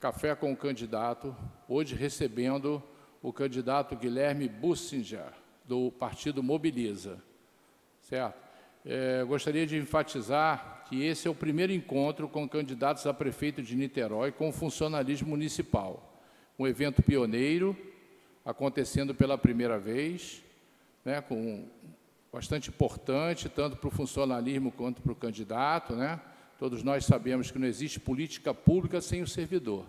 Café com o Candidato, hoje recebendo o candidato Guilherme Bussinger, do Partido Mobiliza. Certo? Gostaria de enfatizar que esse é o primeiro encontro com candidatos a prefeito de Niterói com o funcionalismo municipal. Um evento pioneiro, acontecendo pela primeira vez, né, bastante importante, tanto para o funcionalismo quanto para o candidato, né? Todos nós sabemos que não existe política pública sem o servidor.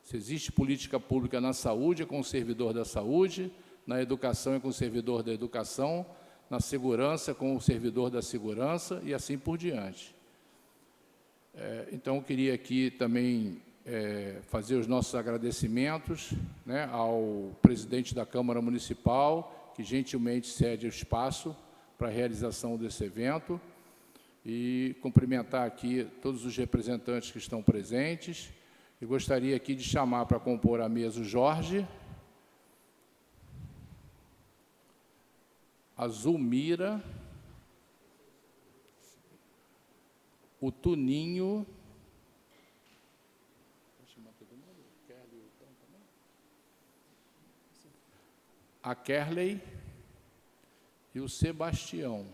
Se existe política pública na saúde, é com o servidor da saúde, na educação, é com o servidor da educação, na segurança, com o servidor da segurança, e assim por diante. Então, eu queria aqui também fazer os nossos agradecimentos, né, ao presidente da Câmara Municipal, que gentilmente cede o espaço para a realização desse evento, e cumprimentar aqui todos os representantes que estão presentes, e gostaria aqui de chamar para compor a mesa o Jorge, a Zulmira, o Tuninho, a Kerley e o Sebastião.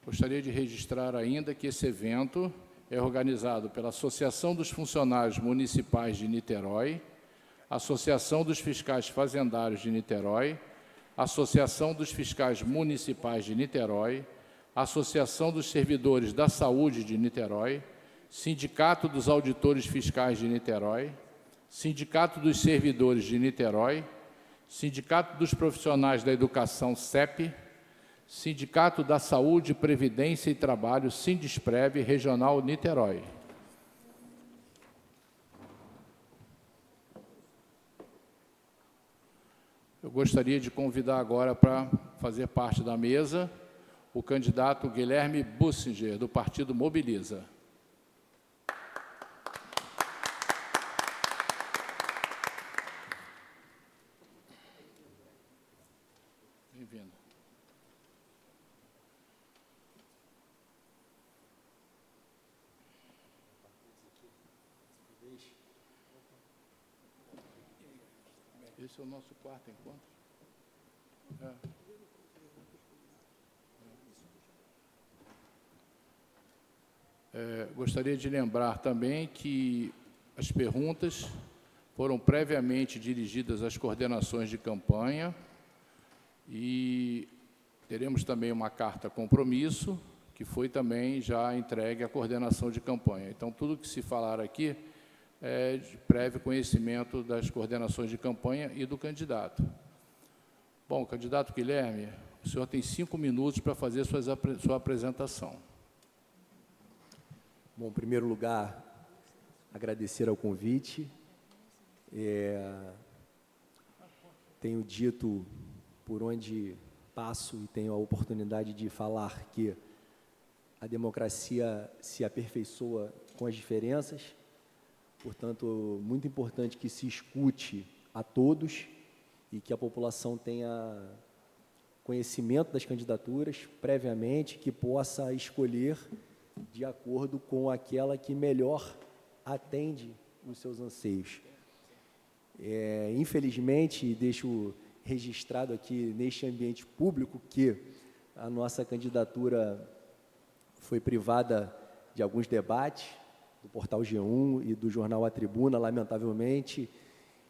Gostaria de registrar ainda que esse evento é organizado pela Associação dos Funcionários Municipais de Niterói, Associação dos Fiscais Fazendários de Niterói, Associação dos Fiscais Municipais de Niterói, Associação dos Servidores da Saúde de Niterói, Sindicato dos Auditores Fiscais de Niterói, Sindicato dos Servidores de Niterói, Sindicato dos Profissionais da Educação, SEP, Sindicato da Saúde, Previdência e Trabalho, Sindesprev, Regional Niterói. Eu gostaria de convidar agora para fazer parte da mesa o candidato Guilherme Bussinger, do Partido Mobiliza. Bem-vindo. Esse é o nosso quarto encontro. Gostaria de lembrar também que as perguntas foram previamente dirigidas às coordenações de campanha e teremos também uma carta compromisso, que foi também já entregue à coordenação de campanha. Então, tudo que se falar aqui é de prévio conhecimento das coordenações de campanha e do candidato. Bom, candidato Guilherme, o senhor tem 5 minutos para fazer sua apresentação. Bom, em primeiro lugar, agradecer ao convite. Tenho dito por onde passo e tenho a oportunidade de falar que a democracia se aperfeiçoa com as diferenças. Portanto, muito importante que se escute a todos e que a população tenha conhecimento das candidaturas previamente, que possa escolher de acordo com aquela que melhor atende os seus anseios. Infelizmente, deixo registrado aqui neste ambiente público que a nossa candidatura foi privada de alguns debates, do Portal G1 e do jornal A Tribuna, lamentavelmente,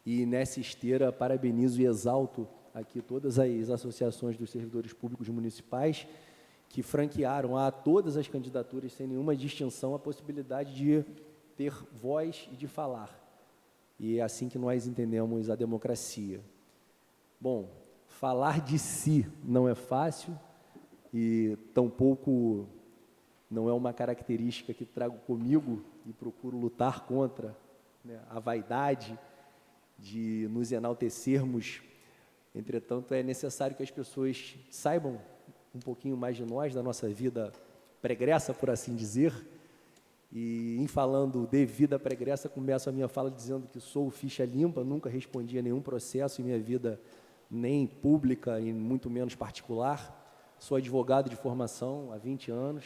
e nessa esteira parabenizo e exalto aqui todas as associações dos servidores públicos municipais que franquearam a todas as candidaturas, sem nenhuma distinção, a possibilidade de ter voz e de falar. E é assim que nós entendemos a democracia. Bom, falar de si não é fácil e tampouco não é uma característica que trago comigo e procuro lutar contra, né, a vaidade de nos enaltecermos. Entretanto, é necessário que as pessoas saibam um pouquinho mais de nós, da nossa vida pregressa, por assim dizer. E, em falando de vida pregressa, começo a minha fala dizendo que sou ficha limpa, nunca respondi a nenhum processo em minha vida, nem pública e muito menos particular. sou advogado de formação há 20 anos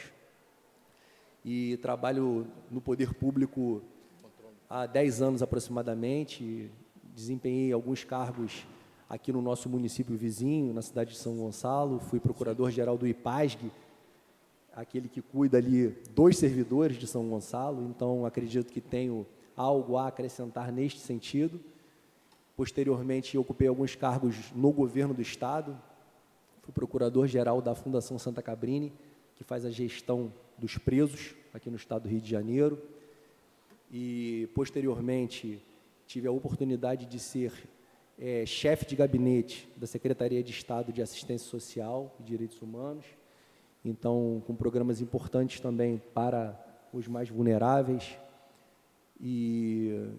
e trabalho no poder público há 10 anos aproximadamente. Desempenhei alguns cargos aqui no nosso município vizinho, na cidade de São Gonçalo. Fui procurador-geral do IPASG, aquele que cuida ali dos servidores de São Gonçalo, então acredito que tenho algo a acrescentar neste sentido. Posteriormente, ocupei alguns cargos no governo do Estado, fui procurador-geral da Fundação Santa Cabrini, que faz a gestão dos presos aqui no estado do Rio de Janeiro, e posteriormente tive a oportunidade de ser chefe de gabinete da Secretaria de Estado de Assistência Social e Direitos Humanos, então com programas importantes também para os mais vulneráveis, e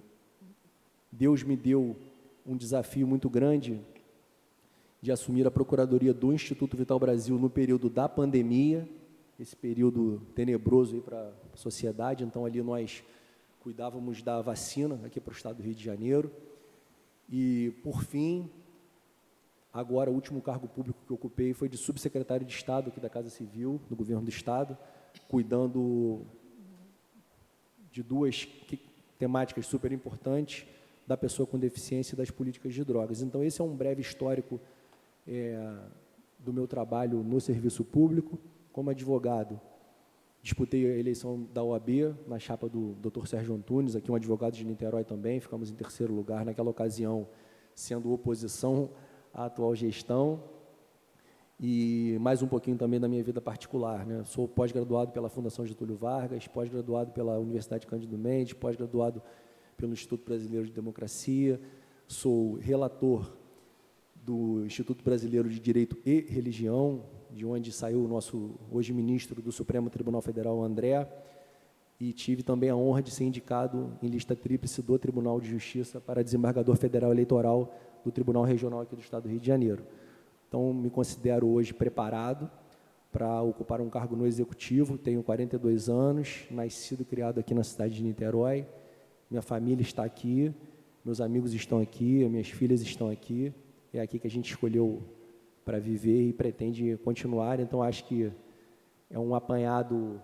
Deus me deu um desafio muito grande de assumir a Procuradoria do Instituto Vital Brasil no período da pandemia, esse período tenebroso para a sociedade. Então, ali nós cuidávamos da vacina aqui para o estado do Rio de Janeiro. E, por fim, agora o último cargo público que eu ocupei foi de subsecretário de Estado aqui da Casa Civil, do Governo do Estado, cuidando de duas temáticas super importantes, da pessoa com deficiência e das políticas de drogas. Então, esse é um breve histórico do meu trabalho no serviço público. Como advogado, disputei a eleição da OAB na chapa do Dr. Sérgio Antunes, aqui um advogado de Niterói também, ficamos em terceiro lugar naquela ocasião, sendo oposição à atual gestão. E mais um pouquinho também da minha vida particular, né? Sou pós-graduado pela Fundação Getúlio Vargas, pós-graduado pela Universidade Cândido Mendes, pós-graduado pelo Instituto Brasileiro de Democracia, sou relator do Instituto Brasileiro de Direito e Religião, de onde saiu o nosso hoje ministro do Supremo Tribunal Federal, André, e tive também a honra de ser indicado em lista tríplice do Tribunal de Justiça para desembargador federal eleitoral do Tribunal Regional aqui do Estado do Rio de Janeiro. Então, me considero hoje preparado para ocupar um cargo no Executivo, tenho 42 anos, nascido e criado aqui na cidade de Niterói, minha família está aqui, meus amigos estão aqui, minhas filhas estão aqui, é aqui que a gente escolheu para viver e pretende continuar. Então, acho que é um apanhado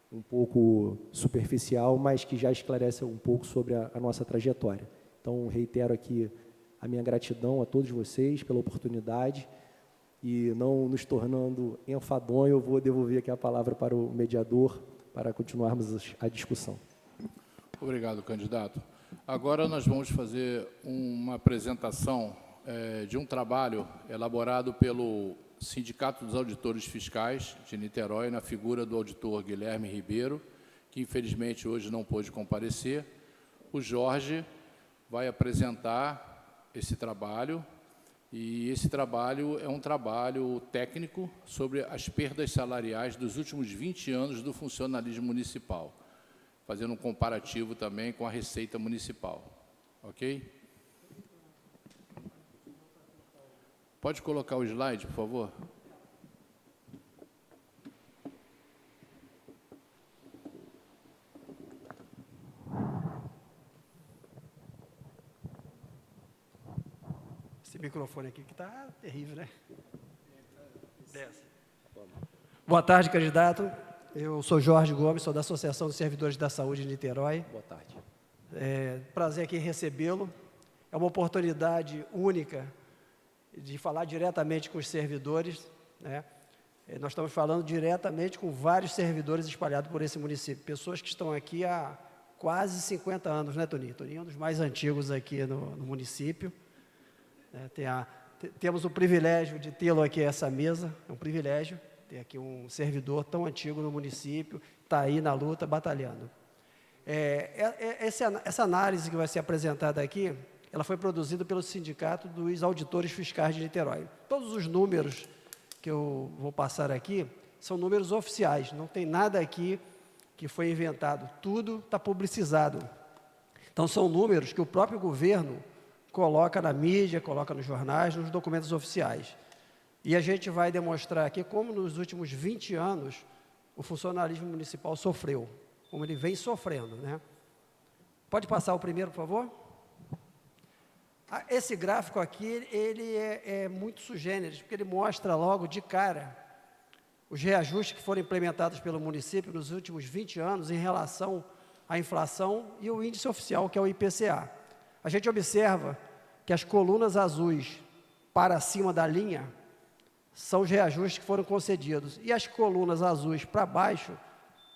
um pouco superficial, mas que já esclarece um pouco sobre a nossa trajetória. Então, reitero aqui a minha gratidão a todos vocês pela oportunidade e, não nos tornando enfadonho, eu vou devolver aqui a palavra para o mediador para continuarmos a discussão. Obrigado, candidato. Agora nós vamos fazer uma apresentação de um trabalho elaborado pelo Sindicato dos Auditores Fiscais de Niterói, na figura do auditor Guilherme Ribeiro, que infelizmente hoje não pôde comparecer. O Jorge vai apresentar esse trabalho, e esse trabalho é um trabalho técnico sobre as perdas salariais dos últimos 20 anos do funcionalismo municipal, fazendo um comparativo também com a Receita Municipal. Ok? Pode colocar o slide, por favor? Esse microfone aqui que está terrível, né? Desce. Boa tarde, candidato. Eu sou Jorge Gomes, sou da Associação dos Servidores da Saúde de Niterói. Boa tarde. Prazer aqui recebê-lo. É uma oportunidade única de falar diretamente com os servidores, né? Nós estamos falando diretamente com vários servidores espalhados por esse município, pessoas que estão aqui há quase 50 anos, né, Toninho? Toninho é um dos mais antigos aqui no município. Temos o privilégio de tê-lo aqui a essa mesa, é um privilégio ter aqui um servidor tão antigo no município, está aí na luta, batalhando. Essa análise que vai ser apresentada aqui, ela foi produzida pelo Sindicato dos Auditores Fiscais de Niterói. Todos os números que eu vou passar aqui são números oficiais, não tem nada aqui que foi inventado, tudo está publicizado. Então, são números que o próprio governo coloca na mídia, coloca nos jornais, nos documentos oficiais. E a gente vai demonstrar aqui como nos últimos 20 anos o funcionalismo municipal sofreu, como ele vem sofrendo, né? Pode passar o primeiro, por favor? Esse gráfico aqui, ele é muito sugêneres, porque ele mostra logo de cara os reajustes que foram implementados pelo município nos últimos 20 anos em relação à inflação e o índice oficial, que é o IPCA. A gente observa que as colunas azuis para cima da linha são os reajustes que foram concedidos, e as colunas azuis para baixo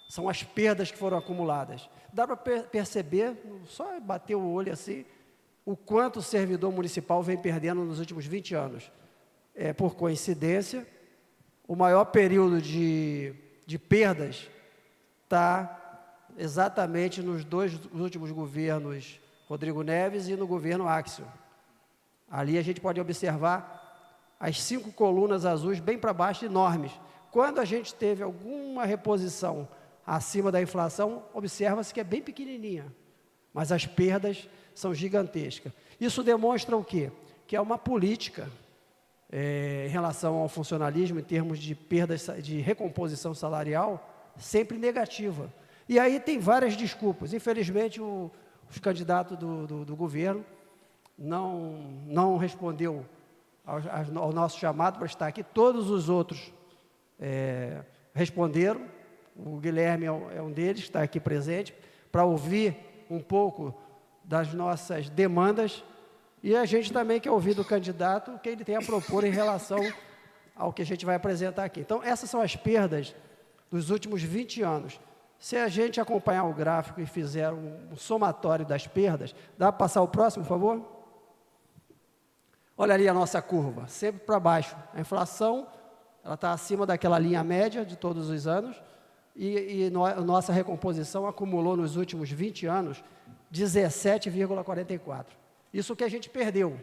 são as perdas que foram acumuladas. Dá para perceber, só bater o olho assim, o quanto o servidor municipal vem perdendo nos últimos 20 anos. Por coincidência, o maior período de perdas está exatamente nos dois últimos governos, Rodrigo Neves e no governo Axel. Ali a gente pode observar as 5 colunas azuis bem para baixo, enormes. Quando a gente teve alguma reposição acima da inflação, observa-se que é bem pequenininha, mas as perdas são gigantescas. Isso demonstra o quê? Que é uma política em relação ao funcionalismo, em termos de perdas de recomposição salarial, sempre negativa. E aí tem várias desculpas. Infelizmente, os candidatos do governo não respondeu ao nosso chamado para estar aqui. Todos os outros responderam. O Guilherme é um deles, está aqui presente, para ouvir um pouco das nossas demandas, e a gente também quer ouvir do candidato o que ele tem a propor em relação ao que a gente vai apresentar aqui. Então, essas são as perdas dos últimos 20 anos. Se a gente acompanhar o gráfico e fizer um somatório das perdas, dá para passar o próximo, por favor? Olha ali a nossa curva, sempre para baixo. A inflação, ela está acima daquela linha média de todos os anos, e nossa recomposição acumulou nos últimos 20 anos 17,44. Isso que a gente perdeu.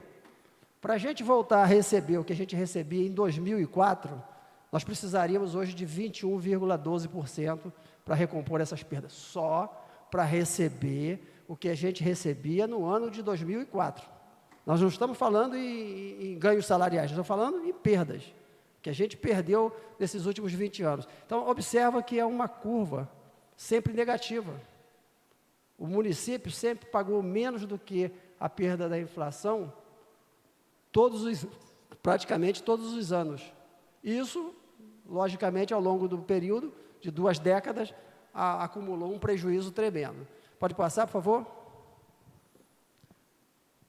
Para a gente voltar a receber o que a gente recebia em 2004, nós precisaríamos hoje de 21,12% para recompor essas perdas, só para receber o que a gente recebia no ano de 2004. Nós não estamos falando em ganhos salariais, estamos falando em perdas, que a gente perdeu nesses últimos 20 anos. Então, observa que é uma curva sempre negativa. O município sempre pagou menos do que a perda da inflação praticamente todos os anos. Isso, logicamente, ao longo do período de 2 décadas, acumulou um prejuízo tremendo. Pode passar, por favor?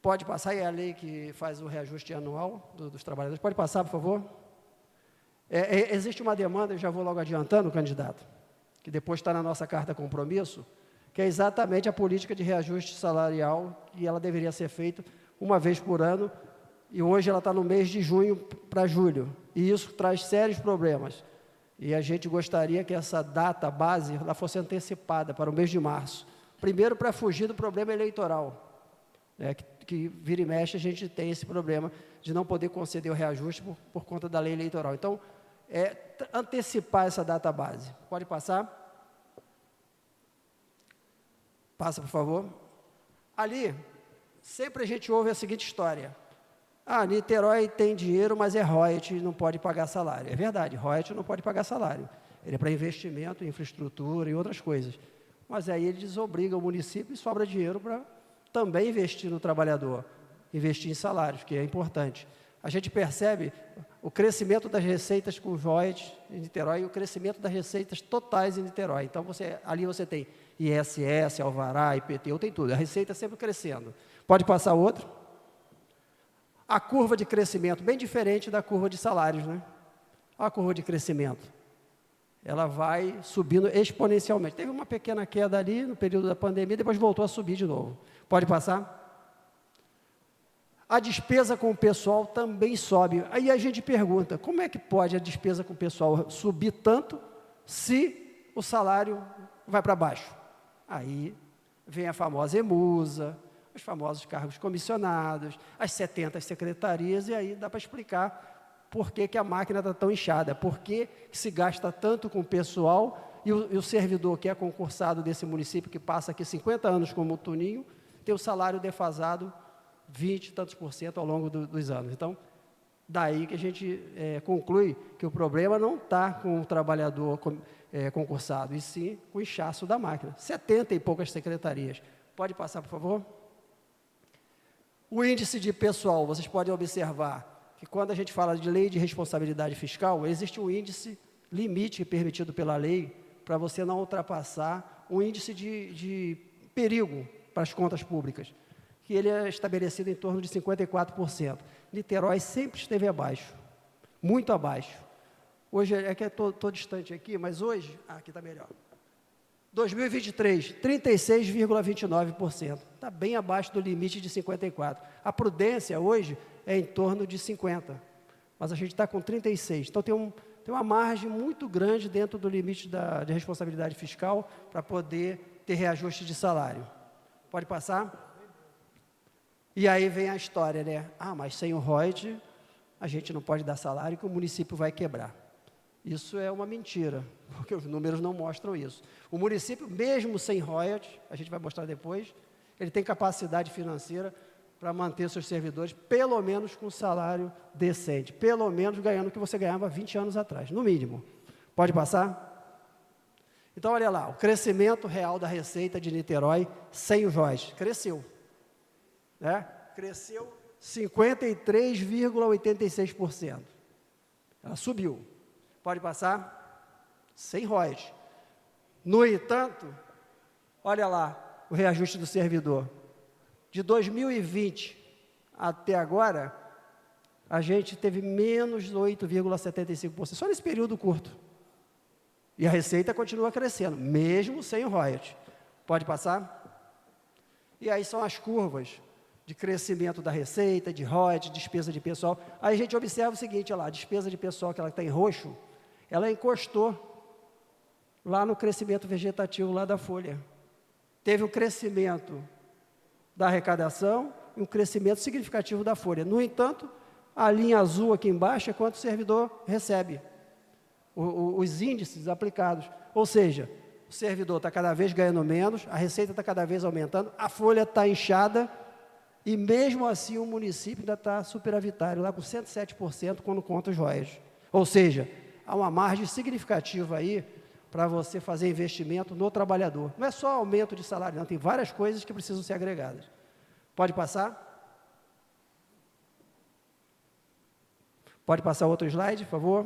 Pode passar, é a lei que faz o reajuste anual dos trabalhadores. Pode passar, por favor? Existe uma demanda, eu já vou logo adiantando, candidato, que depois está na nossa carta compromisso, que é exatamente a política de reajuste salarial, que ela deveria ser feita uma vez por ano, e hoje ela está no mês de junho para julho, e isso traz sérios problemas. E a gente gostaria que essa data base ela fosse antecipada para o mês de março. Primeiro, para fugir do problema eleitoral, que vira e mexe a gente tem esse problema de não poder conceder o reajuste por conta da lei eleitoral. Então, antecipar essa data base. Pode passar? Passa, por favor. Ali, sempre a gente ouve a seguinte história. Niterói tem dinheiro, mas é royalty, não pode pagar salário. É verdade, royalty não pode pagar salário. Ele é para investimento, infraestrutura e outras coisas. Mas aí ele desobriga o município e sobra dinheiro para também investir no trabalhador, investir em salários, que é importante. A gente percebe o crescimento das receitas com royalties em Niterói e o crescimento das receitas totais em Niterói. Então, ali você tem ISS, Alvará, IPTU, tem tudo. A receita sempre crescendo. Pode passar outro? A curva de crescimento, bem diferente da curva de salários, né? A curva de crescimento, ela vai subindo exponencialmente. Teve uma pequena queda ali no período da pandemia, depois voltou a subir de novo. Pode passar? A despesa com o pessoal também sobe. Aí a gente pergunta, como é que pode a despesa com o pessoal subir tanto se o salário vai para baixo? Aí vem a famosa emusa, os famosos cargos comissionados, as 70 secretarias, e aí dá para explicar por que a máquina está tão inchada, por que se gasta tanto com o pessoal e o servidor que é concursado desse município, que passa aqui 50 anos como Tuninho, tem o salário defasado 20 e tantos % ao longo dos anos. Então, daí que a gente conclui que o problema não está com o trabalhador concursado, e sim com o inchaço da máquina. 70 e poucas secretarias. Pode passar, por favor? O índice de pessoal, vocês podem observar que quando a gente fala de lei de responsabilidade fiscal, existe um índice limite permitido pela lei para você não ultrapassar o índice de perigo para as contas públicas, que ele é estabelecido em torno de 54%. Niterói sempre esteve abaixo, muito abaixo. Hoje, é que eu estou distante aqui, mas hoje, aqui está melhor. 2023, 36,29%. Está bem abaixo do limite de 54%. A prudência hoje é em torno de 50%, mas a gente está com 36%. Então, tem uma margem muito grande dentro do limite de responsabilidade fiscal para poder ter reajuste de salário. Pode passar? E aí vem a história, né? Ah, mas sem o ROID, a gente não pode dar salário que o município vai quebrar. Isso é uma mentira, porque os números não mostram isso. O município, mesmo sem royalties, a gente vai mostrar depois, ele tem capacidade financeira para manter seus servidores, pelo menos com salário decente, pelo menos ganhando o que você ganhava 20 anos atrás, no mínimo. Pode passar? Então, olha lá, o crescimento real da receita de Niterói sem os royalties, cresceu. Né? Cresceu 53,86%. Ela subiu. Pode passar? Sem royalties. No entanto, olha lá o reajuste do servidor. De 2020 até agora, a gente teve menos 8,75%, só nesse período curto. E a receita continua crescendo, mesmo sem o royalties. Pode passar? E aí são as curvas de crescimento da receita, de royalties, despesa de pessoal. Aí a gente observa o seguinte, olha lá, a despesa de pessoal que ela está em roxo, ela encostou lá no crescimento vegetativo lá da folha. Teve um crescimento da arrecadação e um crescimento significativo da folha. No entanto, a linha azul aqui embaixo é quanto o servidor recebe, os índices aplicados. Ou seja, o servidor está cada vez ganhando menos, a receita está cada vez aumentando, a folha está inchada e mesmo assim o município ainda está superavitário, lá com 107% quando conta os royalties. Ou seja, há uma margem significativa aí para você fazer investimento no trabalhador. Não é só aumento de salário, não, tem várias coisas que precisam ser agregadas. Pode passar? Pode passar outro slide, por favor?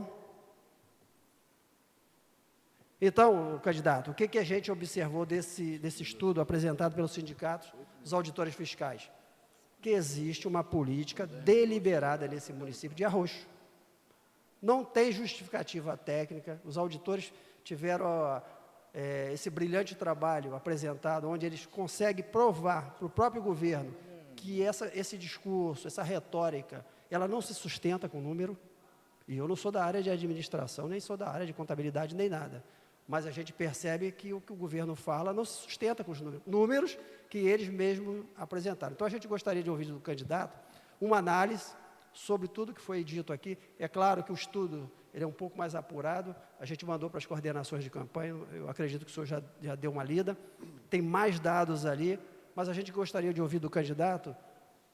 Então, candidato, o que a gente observou desse estudo apresentado pelos sindicatos, os auditores fiscais? Que existe uma política deliberada nesse município de Arroxo. Não tem justificativa técnica, os auditores tiveram esse brilhante trabalho apresentado, onde eles conseguem provar para o próprio governo que esse discurso, essa retórica, ela não se sustenta com número, e eu não sou da área de administração, nem sou da área de contabilidade, nem nada, mas a gente percebe que o que o governo fala não se sustenta com os números que eles mesmos apresentaram. Então, a gente gostaria de ouvir do candidato uma análise sobre tudo que foi dito aqui. É claro que o estudo ele é um pouco mais apurado, a gente mandou para as coordenações de campanha, eu acredito que o senhor já deu uma lida, tem mais dados ali, mas a gente gostaria de ouvir do candidato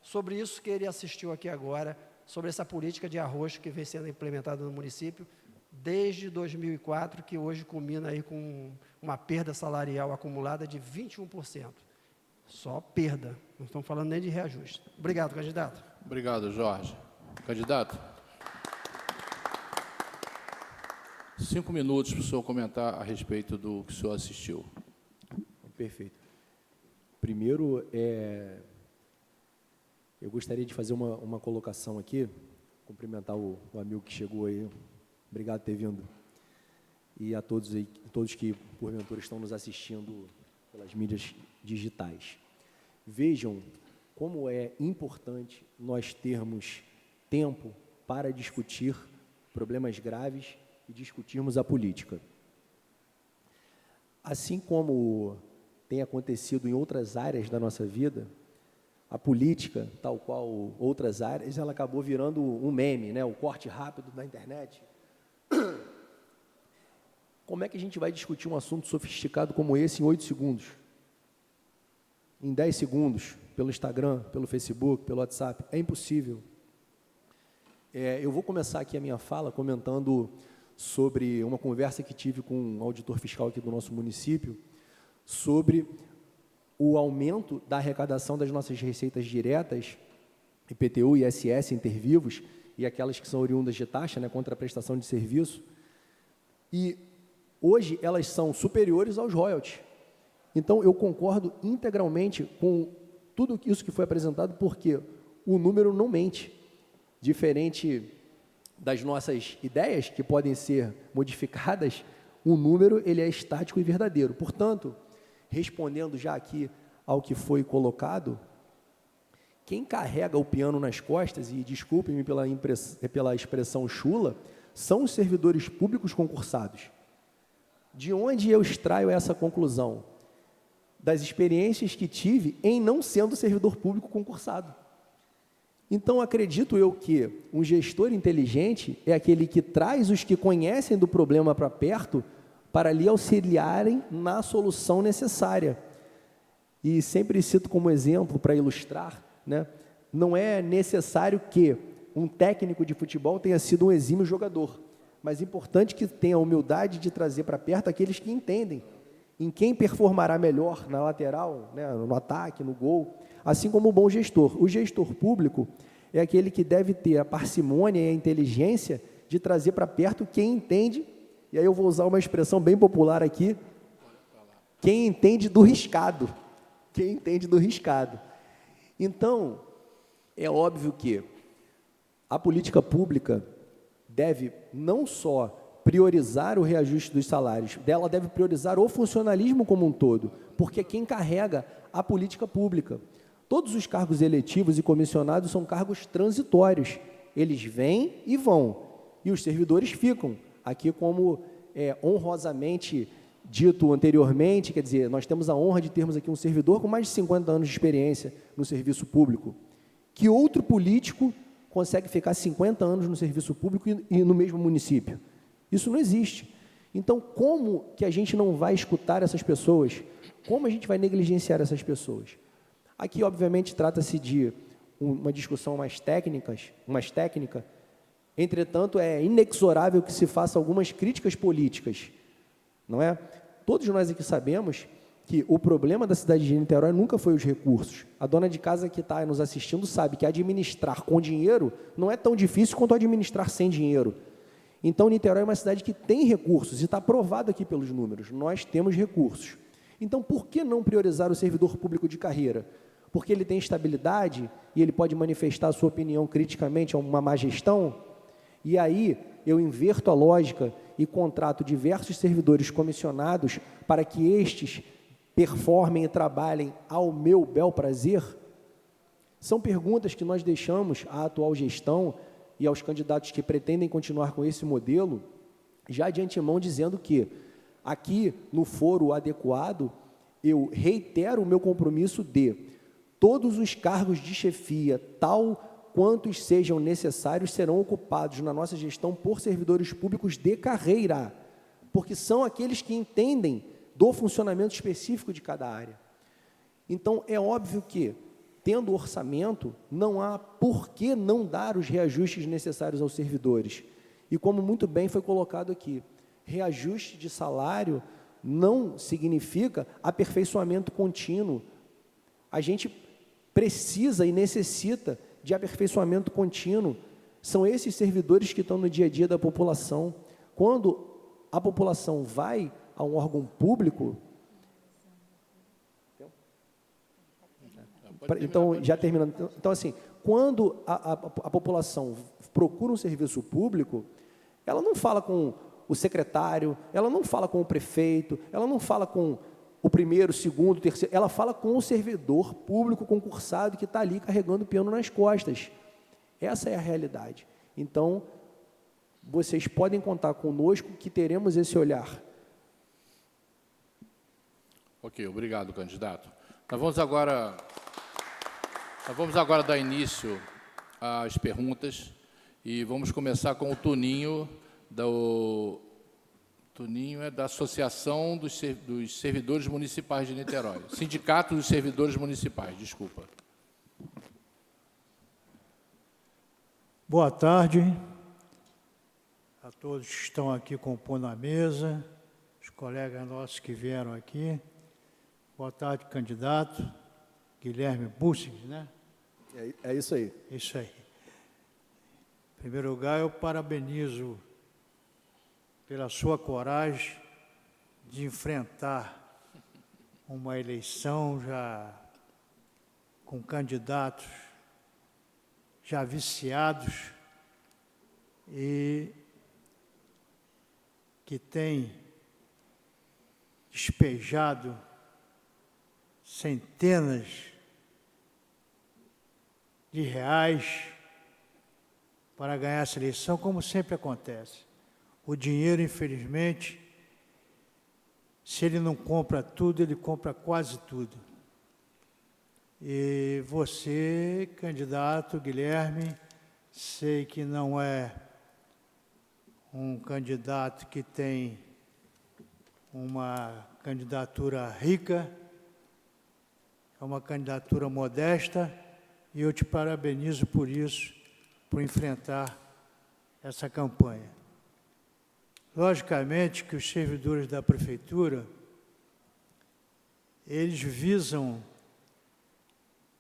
sobre isso que ele assistiu aqui agora, sobre essa política de arroz que vem sendo implementada no município desde 2004, que hoje culmina aí com uma perda salarial acumulada de 21%. Só perda, não estamos falando nem de reajuste. Obrigado, candidato. Obrigado, Jorge. Candidato, 5 minutos para o senhor comentar a respeito do que o senhor assistiu. Perfeito. Primeiro, eu gostaria de fazer uma colocação aqui, cumprimentar o amigo que chegou aí. Obrigado por ter vindo. E a todos que, porventura, estão nos assistindo pelas mídias digitais. Vejam como é importante nós termos tempo para discutir problemas graves e discutirmos a política. Assim como tem acontecido em outras áreas da nossa vida, a política, tal qual outras áreas, ela acabou virando um meme, né? O corte rápido da internet. Como é que a gente vai discutir um assunto sofisticado como esse em 8 segundos? Em 10 segundos, pelo Instagram, pelo Facebook, pelo WhatsApp? É impossível. Eu vou começar aqui a minha fala comentando sobre uma conversa que tive com um auditor fiscal aqui do nosso município, sobre o aumento da arrecadação das nossas receitas diretas, IPTU, ISS, intervivos, e aquelas que são oriundas de taxa, né, contra a prestação de serviço, E hoje elas são superiores aos royalties. Então, eu concordo integralmente com tudo isso que foi apresentado, porque o número não mente. Diferente das nossas ideias, que podem ser modificadas, o número ele é estático e verdadeiro. Portanto, respondendo já aqui ao que foi colocado, quem carrega o piano nas costas, e desculpem-me pela expressão chula, são os servidores públicos concursados. De onde eu extraio essa conclusão? Das experiências que tive em não sendo servidor público concursado. Então, acredito eu que um gestor inteligente é aquele que traz os que conhecem do problema para perto para lhe auxiliarem na solução necessária. E sempre cito como exemplo, para ilustrar, né, não é necessário que um técnico de futebol tenha sido um exímio jogador, mas é importante que tenha a humildade de trazer para perto aqueles que entendem em quem performará melhor na lateral, né, no ataque, no gol, assim como o bom gestor. O gestor público é aquele que deve ter a parcimônia e a inteligência de trazer para perto quem entende, e aí eu vou usar uma expressão bem popular aqui, quem entende do riscado. Quem entende do riscado. Então, é óbvio que a política pública deve não só priorizar o reajuste dos salários, ela deve priorizar o funcionalismo como um todo, porque é quem carrega a política pública. Todos os cargos eletivos e comissionados são cargos transitórios, eles vêm e vão, e os servidores ficam, aqui como honrosamente dito anteriormente, quer dizer, nós temos a honra de termos aqui um servidor com mais de 50 anos de experiência no serviço público. Que outro político consegue ficar 50 anos no serviço público e no mesmo município? Isso não existe. Então, como que a gente não vai escutar essas pessoas? Como a gente vai negligenciar essas pessoas? Aqui, obviamente, trata-se de uma discussão mais técnica, entretanto, é inexorável que se faça algumas críticas políticas, não é? Todos nós aqui sabemos que o problema da cidade de Niterói nunca foi os recursos. A dona de casa que está nos assistindo sabe que administrar com dinheiro não é tão difícil quanto administrar sem dinheiro. Então, Niterói é uma cidade que tem recursos, e está provado aqui pelos números, nós temos recursos. Então, por que não priorizar o servidor público de carreira? Porque ele tem estabilidade e ele pode manifestar a sua opinião criticamente a uma má gestão? E aí, eu inverto a lógica e contrato diversos servidores comissionados para que estes performem e trabalhem ao meu bel prazer? São perguntas que nós deixamos à atual gestão e aos candidatos que pretendem continuar com esse modelo, já de antemão dizendo que, aqui no foro adequado, eu reitero o meu compromisso de todos os cargos de chefia, tal quantos sejam necessários, serão ocupados na nossa gestão por servidores públicos de carreira, porque são aqueles que entendem do funcionamento específico de cada área. Então, é óbvio que, tendo orçamento, não há por que não dar os reajustes necessários aos servidores. E como muito bem foi colocado aqui, reajuste de salário não significa aperfeiçoamento contínuo. A gente precisa e necessita de aperfeiçoamento contínuo. São esses servidores que estão no dia a dia da população. Quando a população vai a um órgão público, então, já terminando, então assim, quando a população procura um serviço público, ela não fala com o secretário, ela não fala com o prefeito, ela não fala com o primeiro, segundo, terceiro, ela fala com o servidor público concursado que está ali carregando o piano nas costas. Essa é a realidade. Então, vocês podem contar conosco que teremos esse olhar. Ok, obrigado, candidato. Nós vamos agora dar início às perguntas e vamos começar com o Toninho, Toninho é da Associação dos Servidores Municipais de Niterói. Sindicato dos Servidores Municipais, desculpa. Boa tarde a todos que estão aqui compondo a mesa, os colegas nossos que vieram aqui. Boa tarde, candidato Guilherme Bussing, né? É isso aí. Isso aí. Em primeiro lugar, eu parabenizo pela sua coragem de enfrentar uma eleição já com candidatos já viciados e que tem despejado centenas de reais para ganhar essa eleição, como sempre acontece. O dinheiro, infelizmente, se ele não compra tudo, ele compra quase tudo. E você, candidato Guilherme, sei que não é um candidato que tem uma candidatura rica, é uma candidatura modesta, e eu te parabenizo por isso, por enfrentar essa campanha. Logicamente que os servidores da prefeitura, eles visam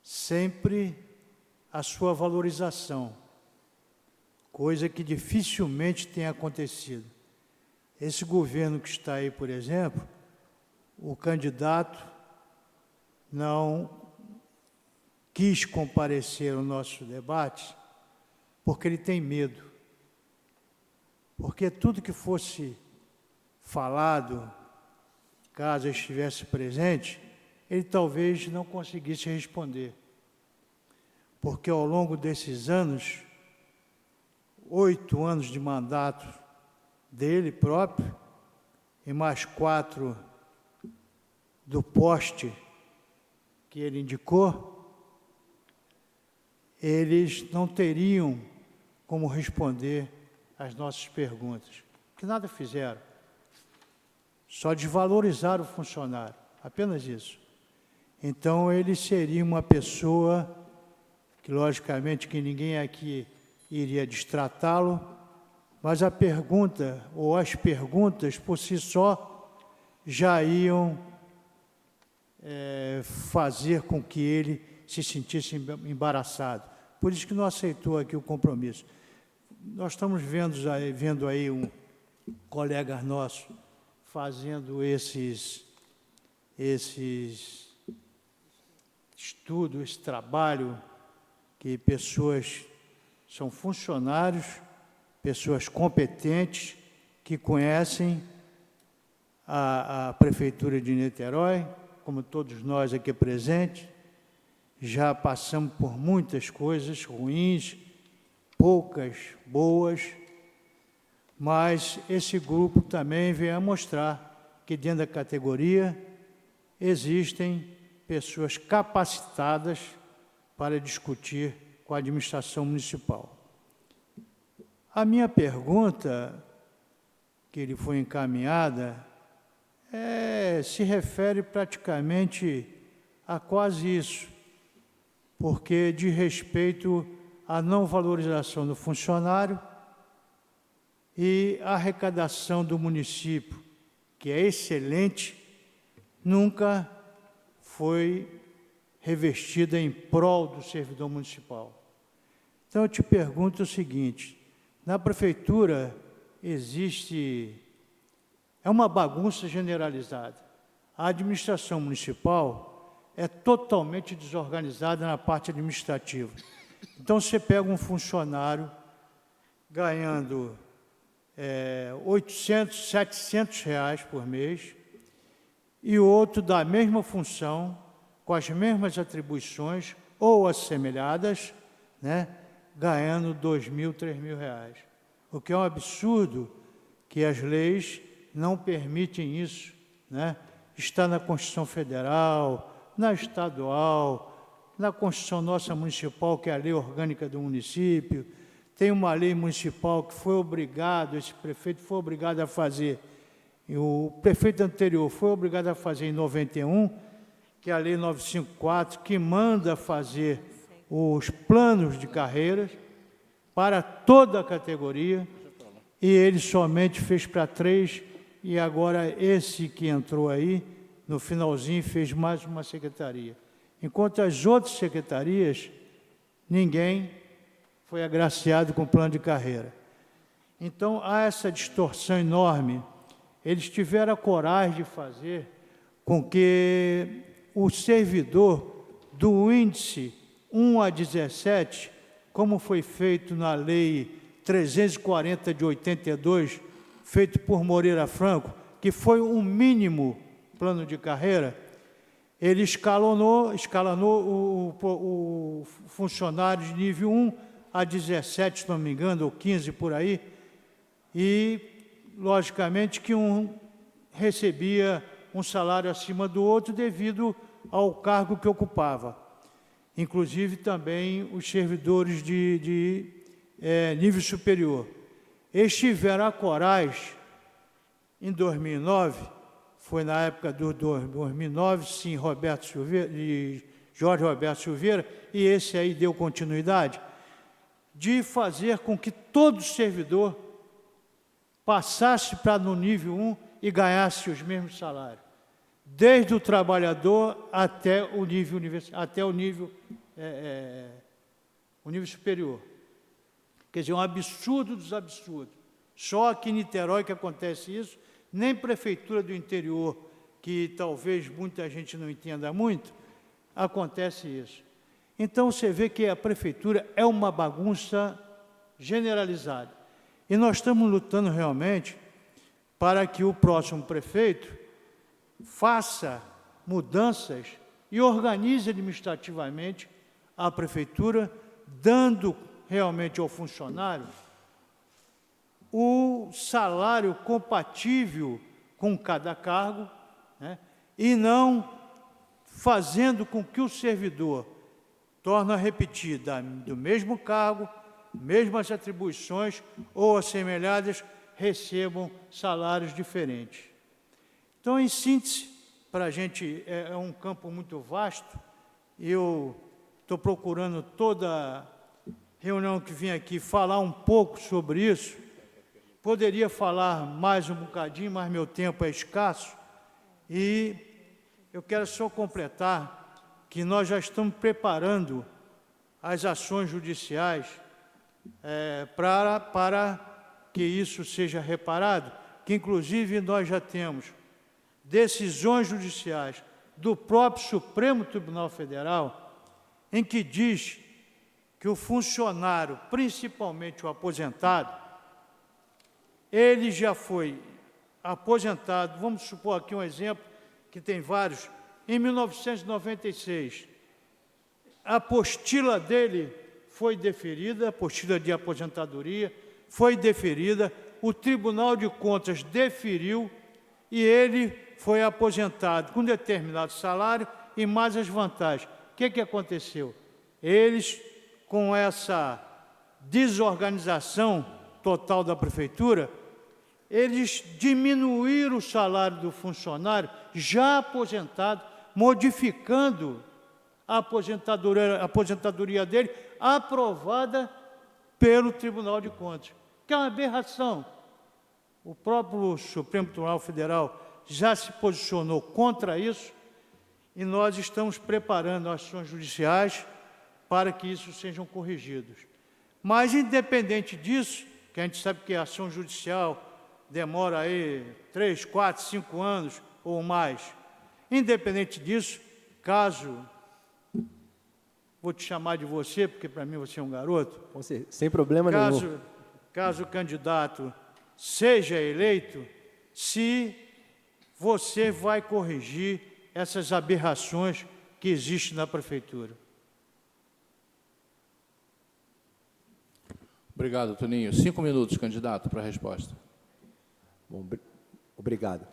sempre a sua valorização, coisa que dificilmente tem acontecido. Esse governo que está aí, por exemplo, o candidato não quis comparecer ao nosso debate porque ele tem medo. Porque tudo que fosse falado, caso eu estivesse presente, ele talvez não conseguisse responder. Porque ao longo desses anos, 8 anos de mandato dele próprio, e mais 4 do poste que ele indicou, eles não teriam como responder às nossas perguntas, que nada fizeram, só desvalorizaram o funcionário, apenas isso. Então, ele seria uma pessoa que, logicamente, que ninguém aqui iria destratá-lo, mas a pergunta, ou as perguntas, por si só, já iam fazer com que ele se sentisse embaraçado. Por isso que não aceitou aqui o compromisso. Nós estamos vendo aí um colega nosso fazendo esses estudos, esse trabalho, que pessoas são funcionários, pessoas competentes, que conhecem a Prefeitura de Niterói, como todos nós aqui presentes, já passamos por muitas coisas ruins, poucas boas, mas esse grupo também veio a mostrar que dentro da categoria existem pessoas capacitadas para discutir com a administração municipal. A minha pergunta, que lhe foi encaminhada, se refere praticamente a quase isso, porque diz respeito à não valorização do funcionário e a arrecadação do município, que é excelente, nunca foi revestida em prol do servidor municipal. Então, eu te pergunto o seguinte, na prefeitura é uma bagunça generalizada. A administração municipal é totalmente desorganizada na parte administrativa. Então, você pega um funcionário ganhando 800, 700 reais por mês e outro da mesma função, com as mesmas atribuições ou assemelhadas, né, ganhando 2.000, 3.000 reais. O que é um absurdo, que as leis não permitem isso, né? Está na Constituição Federal, na estadual, na Constituição nossa municipal, que é a lei orgânica do município, tem uma lei municipal que foi obrigado, esse prefeito foi obrigado a fazer, e o prefeito anterior foi obrigado a fazer em 91, que é a lei 954, que manda fazer os planos de carreiras para toda a categoria, e ele somente fez para 3, e agora esse que entrou aí, no finalzinho, fez mais uma secretaria. Enquanto as outras secretarias, ninguém foi agraciado com plano de carreira. Então, há essa distorção enorme. Eles tiveram a coragem de fazer com que o servidor do índice 1 a 17, como foi feito na Lei 340 de 82, feito por Moreira Franco, que foi um mínimo plano de carreira, ele escalonou o funcionário de nível 1 a 17, se não me engano, ou 15 por aí, e, logicamente, que um recebia um salário acima do outro devido ao cargo que ocupava. Inclusive, também os servidores de nível superior. Eles tiveram a coragem, em 2009, foi na época do 2009, sim, Roberto Silveira, de Jorge Roberto Silveira, e esse aí deu continuidade, de fazer com que todo servidor passasse para no nível 1 e ganhasse os mesmos salários, desde o trabalhador até o nível superior. Quer dizer, um absurdo dos absurdos. Só aqui em Niterói que acontece isso, nem prefeitura do interior, que talvez muita gente não entenda muito, acontece isso. Então, você vê que a prefeitura é uma bagunça generalizada. E nós estamos lutando realmente para que o próximo prefeito faça mudanças e organize administrativamente a prefeitura, dando realmente ao funcionário o salário compatível com cada cargo, né, e não fazendo com que o servidor, torno a repetir, do mesmo cargo, mesmas atribuições ou assemelhadas, recebam salários diferentes. Então, em síntese, para a gente é um campo muito vasto, eu estou procurando toda reunião que vem aqui falar um pouco sobre isso. Poderia falar mais um bocadinho, mas meu tempo é escasso, e eu quero só completar que nós já estamos preparando as ações judiciais para que isso seja reparado, que inclusive nós já temos decisões judiciais do próprio Supremo Tribunal Federal, em que diz que o funcionário, principalmente o aposentado, ele já foi aposentado, vamos supor aqui um exemplo, que tem vários, em 1996, a apostila dele foi deferida, a apostila de aposentadoria foi deferida, o Tribunal de Contas deferiu e ele foi aposentado com determinado salário e mais as vantagens. O que aconteceu? Eles, com essa desorganização total da prefeitura, eles diminuíram o salário do funcionário já aposentado, modificando a aposentadoria dele, aprovada pelo Tribunal de Contas, que é uma aberração. O próprio Supremo Tribunal Federal já se posicionou contra isso e nós estamos preparando ações judiciais para que isso sejam corrigidos. Mas, independente disso, que a gente sabe que a ação judicial demora aí 3, 4, 5 anos ou mais. Independente disso, caso, vou te chamar de você, porque para mim você é um garoto. Sem problema nenhum. Caso o candidato seja eleito, se você vai corrigir essas aberrações que existem na prefeitura. Obrigado, Toninho. 5 minutos, candidato, para a resposta. Bom, obrigado.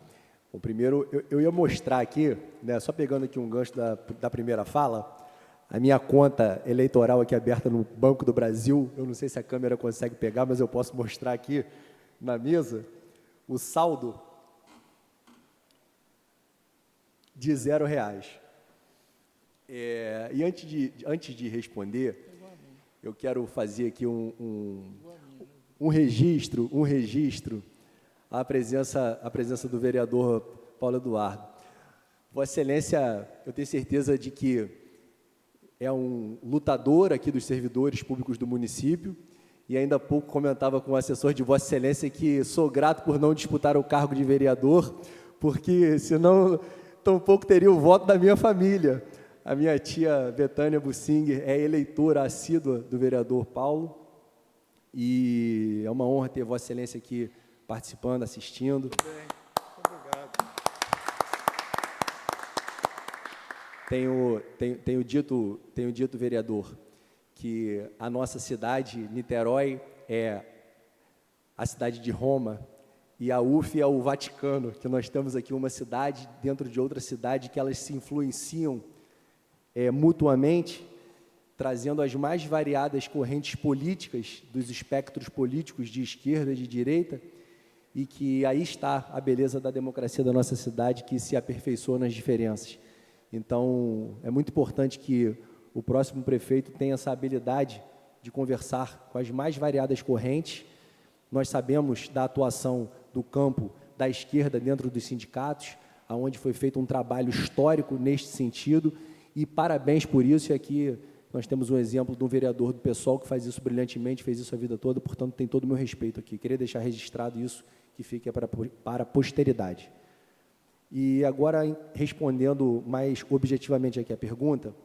Bom, primeiro, eu ia mostrar aqui, né, só pegando aqui um gancho da primeira fala, a minha conta eleitoral aqui aberta no Banco do Brasil, eu não sei se a câmera consegue pegar, mas eu posso mostrar aqui na mesa, o saldo de R$0. E antes de responder, eu quero fazer aqui um registro, a presença do vereador Paulo Eduardo. Vossa Excelência, eu tenho certeza de que é um lutador aqui dos servidores públicos do município e ainda há pouco comentava com o assessor de Vossa Excelência que sou grato por não disputar o cargo de vereador, porque senão tampouco teria o voto da minha família. A minha tia Betânia Bussinger é eleitora assídua do vereador Paulo, e é uma honra ter Vossa Excelência aqui participando, assistindo. Muito bem, obrigado. Tenho dito, vereador, que a nossa cidade, Niterói, é a cidade de Roma, e a UF é o Vaticano, que nós temos aqui uma cidade dentro de outra cidade, que elas se influenciam mutuamente, trazendo as mais variadas correntes políticas dos espectros políticos de esquerda e de direita, e que aí está a beleza da democracia da nossa cidade, que se aperfeiçoa nas diferenças. Então, é muito importante que o próximo prefeito tenha essa habilidade de conversar com as mais variadas correntes. Nós sabemos da atuação do campo da esquerda dentro dos sindicatos, onde foi feito um trabalho histórico neste sentido, e parabéns por isso. E aqui nós temos um exemplo de um vereador do PSOL que faz isso brilhantemente, fez isso a vida toda, portanto, tem todo o meu respeito aqui. Queria deixar registrado isso, que fique para a posteridade. E agora, respondendo mais objetivamente aqui a pergunta,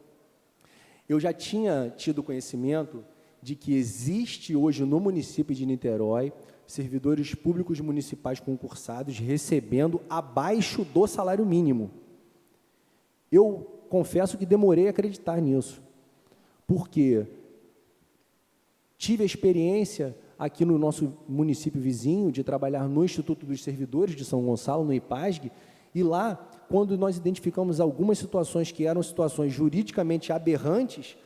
eu já tinha tido conhecimento de que existe hoje no município de Niterói servidores públicos municipais concursados recebendo abaixo do salário mínimo. Eu confesso que demorei a acreditar nisso, porque tive a experiência aqui no nosso município vizinho de trabalhar no Instituto dos Servidores de São Gonçalo, no IPASG, e lá, quando nós identificamos algumas situações que eram situações juridicamente aberrantes,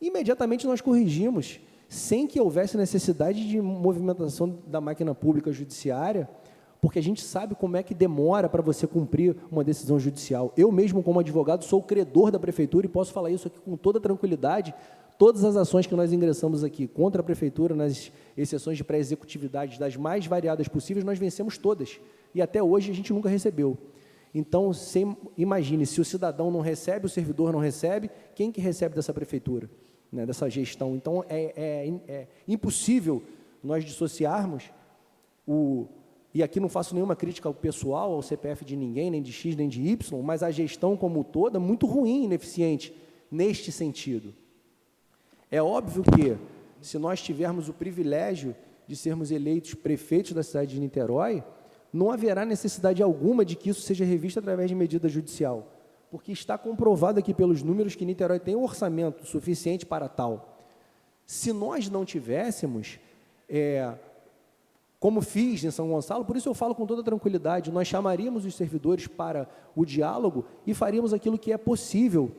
imediatamente nós corrigimos, sem que houvesse necessidade de movimentação da máquina pública judiciária, porque a gente sabe como é que demora para você cumprir uma decisão judicial. Eu mesmo, como advogado, sou credor da prefeitura e posso falar isso aqui com toda tranquilidade. Todas as ações que nós ingressamos aqui contra a prefeitura, nas exceções de pré-executividade, das mais variadas possíveis, nós vencemos todas. E até hoje a gente nunca recebeu. Então, imagine, se o cidadão não recebe, o servidor não recebe, quem que recebe dessa prefeitura, né, dessa gestão? Então, é impossível nós dissociarmos e aqui não faço nenhuma crítica ao pessoal, ao CPF de ninguém, nem de X, nem de Y, mas a gestão como toda, muito ruim, ineficiente, neste sentido. É óbvio que, se nós tivermos o privilégio de sermos eleitos prefeitos da cidade de Niterói, não haverá necessidade alguma de que isso seja revisto através de medida judicial, porque está comprovado aqui pelos números que Niterói tem um orçamento suficiente para tal. Se nós não tivéssemos, como fiz em São Gonçalo, por isso eu falo com toda tranquilidade, nós chamaríamos os servidores para o diálogo e faríamos aquilo que é possível.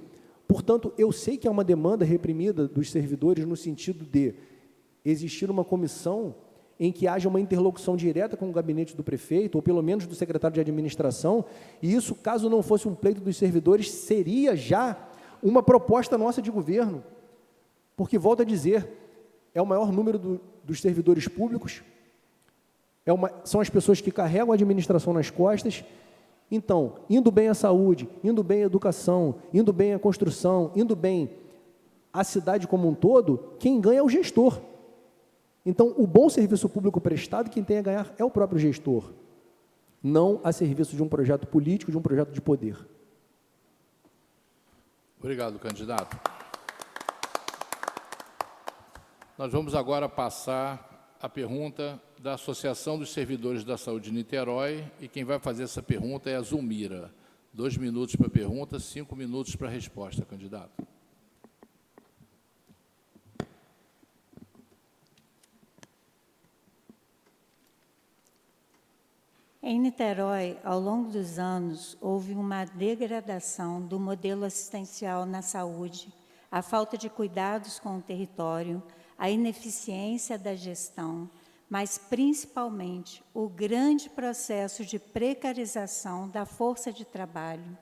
Portanto, eu sei que há uma demanda reprimida dos servidores no sentido de existir uma comissão em que haja uma interlocução direta com o gabinete do prefeito, ou pelo menos do secretário de administração, e isso, caso não fosse um pleito dos servidores, seria já uma proposta nossa de governo, porque, volto a dizer, é o maior número dos servidores públicos, são as pessoas que carregam a administração nas costas. Então, indo bem a saúde, indo bem a educação, indo bem a construção, indo bem a cidade como um todo, quem ganha é o gestor. Então, o bom serviço público prestado, quem tem a ganhar é o próprio gestor, não a serviço de um projeto político, de um projeto de poder. Obrigado, candidato. Nós vamos agora passar a pergunta da Associação dos Servidores da Saúde de Niterói, e quem vai fazer essa pergunta é a Zulmira. 2 minutos para a pergunta, 5 minutos para a resposta, candidato. Em Niterói, ao longo dos anos, houve uma degradação do modelo assistencial na saúde, a falta de cuidados com o território, a ineficiência da gestão, mas, principalmente, o grande processo de precarização da força de trabalho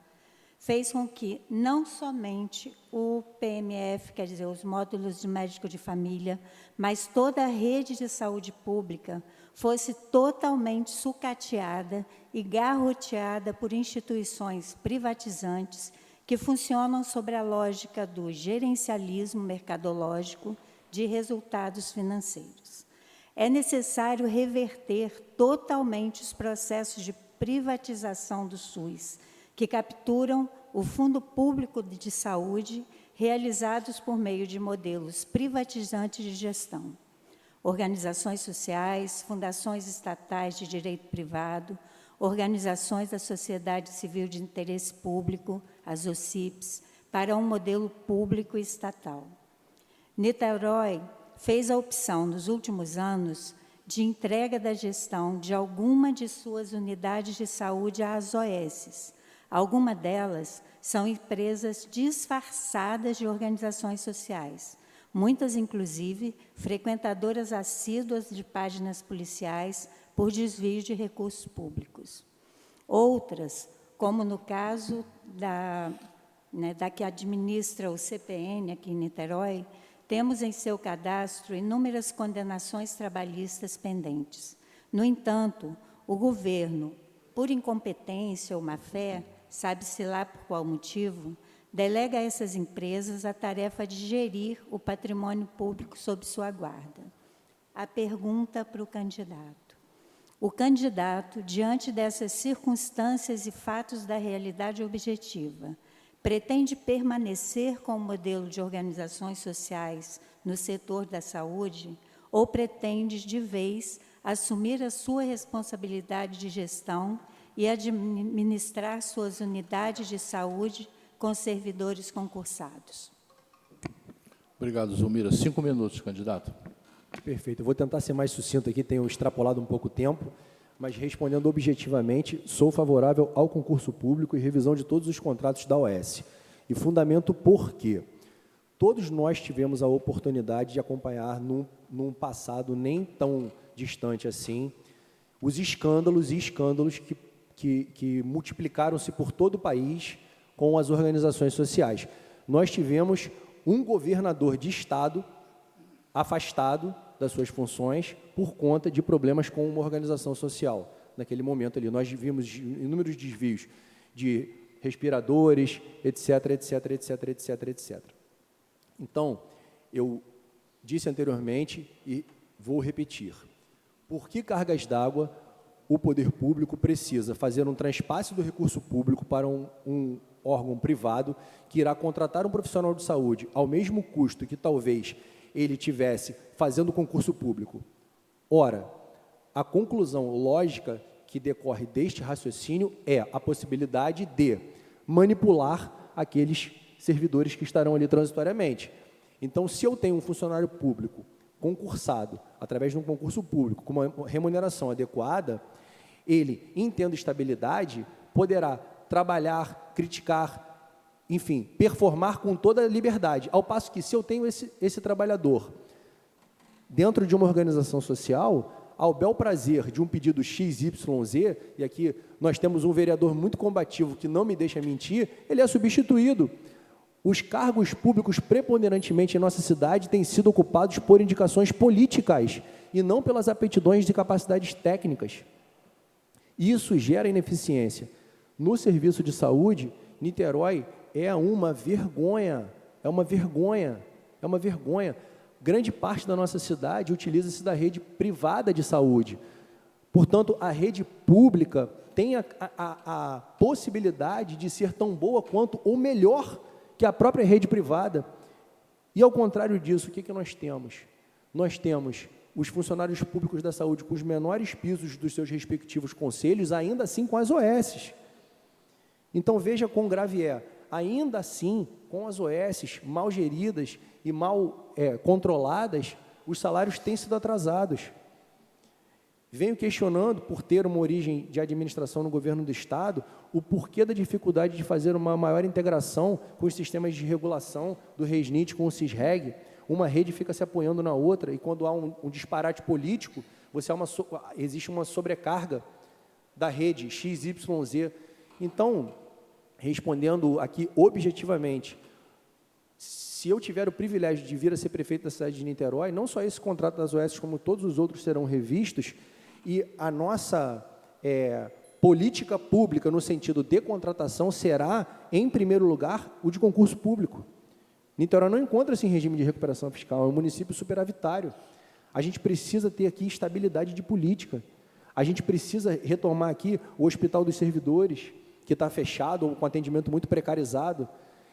fez com que não somente o PMF, quer dizer, os módulos de médico de família, mas toda a rede de saúde pública fosse totalmente sucateada e garroteada por instituições privatizantes que funcionam sobre a lógica do gerencialismo mercadológico, de resultados financeiros. É necessário reverter totalmente os processos de privatização do SUS, que capturam o Fundo Público de Saúde, realizados por meio de modelos privatizantes de gestão. Organizações sociais, fundações estatais de direito privado, organizações da sociedade civil de interesse público, as OCIPs, para um modelo público e estatal. Niterói fez a opção, nos últimos anos, de entrega da gestão de alguma de suas unidades de saúde às OS. Algumas delas são empresas disfarçadas de organizações sociais, muitas, inclusive, frequentadoras assíduas de páginas policiais por desvio de recursos públicos. Outras, como no caso da que administra o CPN aqui em Niterói, temos em seu cadastro inúmeras condenações trabalhistas pendentes. No entanto, o governo, por incompetência ou má-fé, sabe-se lá por qual motivo, delega a essas empresas a tarefa de gerir o patrimônio público sob sua guarda. A pergunta para o candidato. O candidato, diante dessas circunstâncias e fatos da realidade objetiva, pretende permanecer com o modelo de organizações sociais no setor da saúde ou pretende, de vez, assumir a sua responsabilidade de gestão e administrar suas unidades de saúde com servidores concursados? Obrigado, Zulmira. 5 minutos, candidato. Perfeito. Eu vou tentar ser mais sucinto aqui, tenho extrapolado um pouco o tempo, mas respondendo objetivamente, sou favorável ao concurso público e revisão de todos os contratos da OS. E fundamento por quê? Todos nós tivemos a oportunidade de acompanhar, num passado nem tão distante assim, os escândalos que multiplicaram-se por todo o país com as organizações sociais. Nós tivemos um governador de Estado afastado das suas funções por conta de problemas com uma organização social. Naquele momento ali, nós vimos inúmeros desvios de respiradores, etc, etc, etc, etc, etc. Então, eu disse anteriormente e vou repetir. Por que cargas d'água o poder público precisa fazer um transpasse do recurso público para um órgão privado que irá contratar um profissional de saúde ao mesmo custo que talvez ele tivesse fazendo concurso público? Ora, a conclusão lógica que decorre deste raciocínio é a possibilidade de manipular aqueles servidores que estarão ali transitoriamente. Então, se eu tenho um funcionário público concursado, através de um concurso público, com uma remuneração adequada, ele, em tendo estabilidade, poderá trabalhar, criticar, enfim, performar com toda a liberdade. Ao passo que, se eu tenho esse trabalhador dentro de uma organização social, ao bel prazer de um pedido XYZ, e aqui nós temos um vereador muito combativo que não me deixa mentir, ele é substituído. Os cargos públicos preponderantemente em nossa cidade têm sido ocupados por indicações políticas e não pelas aptidões e capacidades técnicas. Isso gera ineficiência. No serviço de saúde, Niterói é uma vergonha, é uma vergonha, é uma vergonha. Grande parte da nossa cidade utiliza-se da rede privada de saúde. Portanto, a rede pública tem a possibilidade de ser tão boa quanto ou melhor que a própria rede privada. E, ao contrário disso, o que nós temos? Nós temos os funcionários públicos da saúde com os menores pisos dos seus respectivos conselhos, ainda assim com as OS. Então, veja quão grave é. Ainda assim, com as OS mal geridas e mal controladas, os salários têm sido atrasados. Venho questionando, por ter uma origem de administração no governo do Estado, o porquê da dificuldade de fazer uma maior integração com os sistemas de regulação do RESNIT com o CISREG. Uma rede fica se apoiando na outra, e quando há um disparate político, existe uma sobrecarga da rede XYZ. Então, respondendo aqui objetivamente, se eu tiver o privilégio de vir a ser prefeito da cidade de Niterói, não só esse contrato das OS, como todos os outros serão revistos, e a nossa política pública no sentido de contratação será, em primeiro lugar, o de concurso público. Niterói não encontra-se em regime de recuperação fiscal, é um município superavitário. A gente precisa ter aqui estabilidade de política. A gente precisa retomar aqui o Hospital dos Servidores, que está fechado ou com atendimento muito precarizado.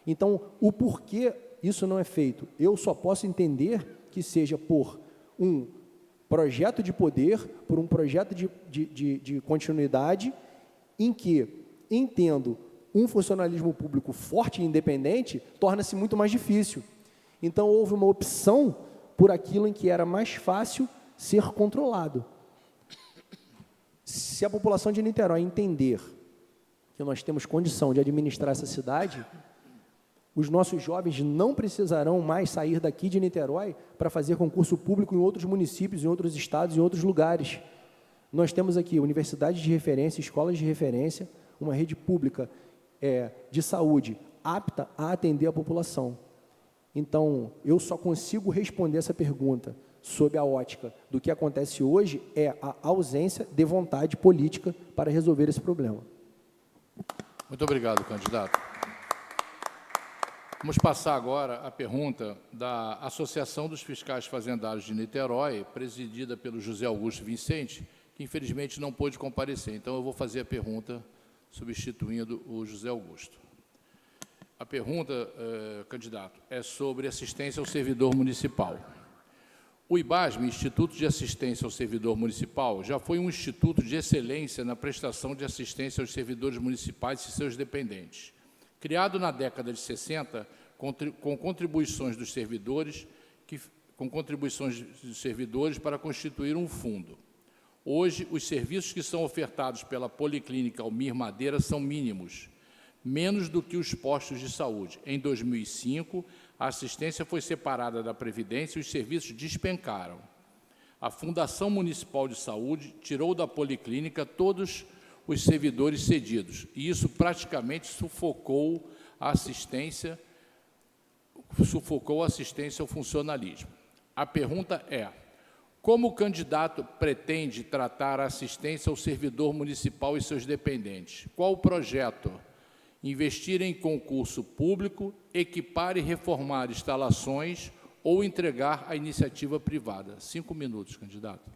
Então, o porquê isso não é feito? Eu só posso entender que seja por um projeto de poder, por um projeto de continuidade, em que, entendo, um funcionalismo público forte e independente torna-se muito mais difícil. Então, houve uma opção por aquilo em que era mais fácil ser controlado. Se a população de Niterói entender que nós temos condição de administrar essa cidade, os nossos jovens não precisarão mais sair daqui de Niterói para fazer concurso público em outros municípios, em outros estados, em outros lugares. Nós temos aqui universidades de referência, escolas de referência, uma rede pública de saúde apta a atender a população. Então, eu só consigo responder essa pergunta sob a ótica do que acontece hoje é a ausência de vontade política para resolver esse problema. Muito obrigado, candidato. Vamos passar agora à pergunta da Associação dos Fiscais Fazendários de Niterói, presidida pelo José Augusto Vicente, que infelizmente não pôde comparecer. Então, eu vou fazer a pergunta substituindo o José Augusto. A pergunta, candidato, é sobre assistência ao servidor municipal. O IBASM, Instituto de Assistência ao Servidor Municipal, já foi um instituto de excelência na prestação de assistência aos servidores municipais e seus dependentes. Criado na década de 60, com contribuições dos servidores, para constituir um fundo. Hoje, os serviços que são ofertados pela Policlínica Almir Madeira são mínimos, menos do que os postos de saúde. Em 2005, a assistência foi separada da Previdência e os serviços despencaram. A Fundação Municipal de Saúde tirou da Policlínica todos os servidores cedidos, e isso praticamente sufocou a assistência ao funcionalismo. A pergunta é: como o candidato pretende tratar a assistência ao servidor municipal e seus dependentes? Qual o projeto? Investir em concurso público, equipar e reformar instalações ou entregar à iniciativa privada? 5 minutos, candidato.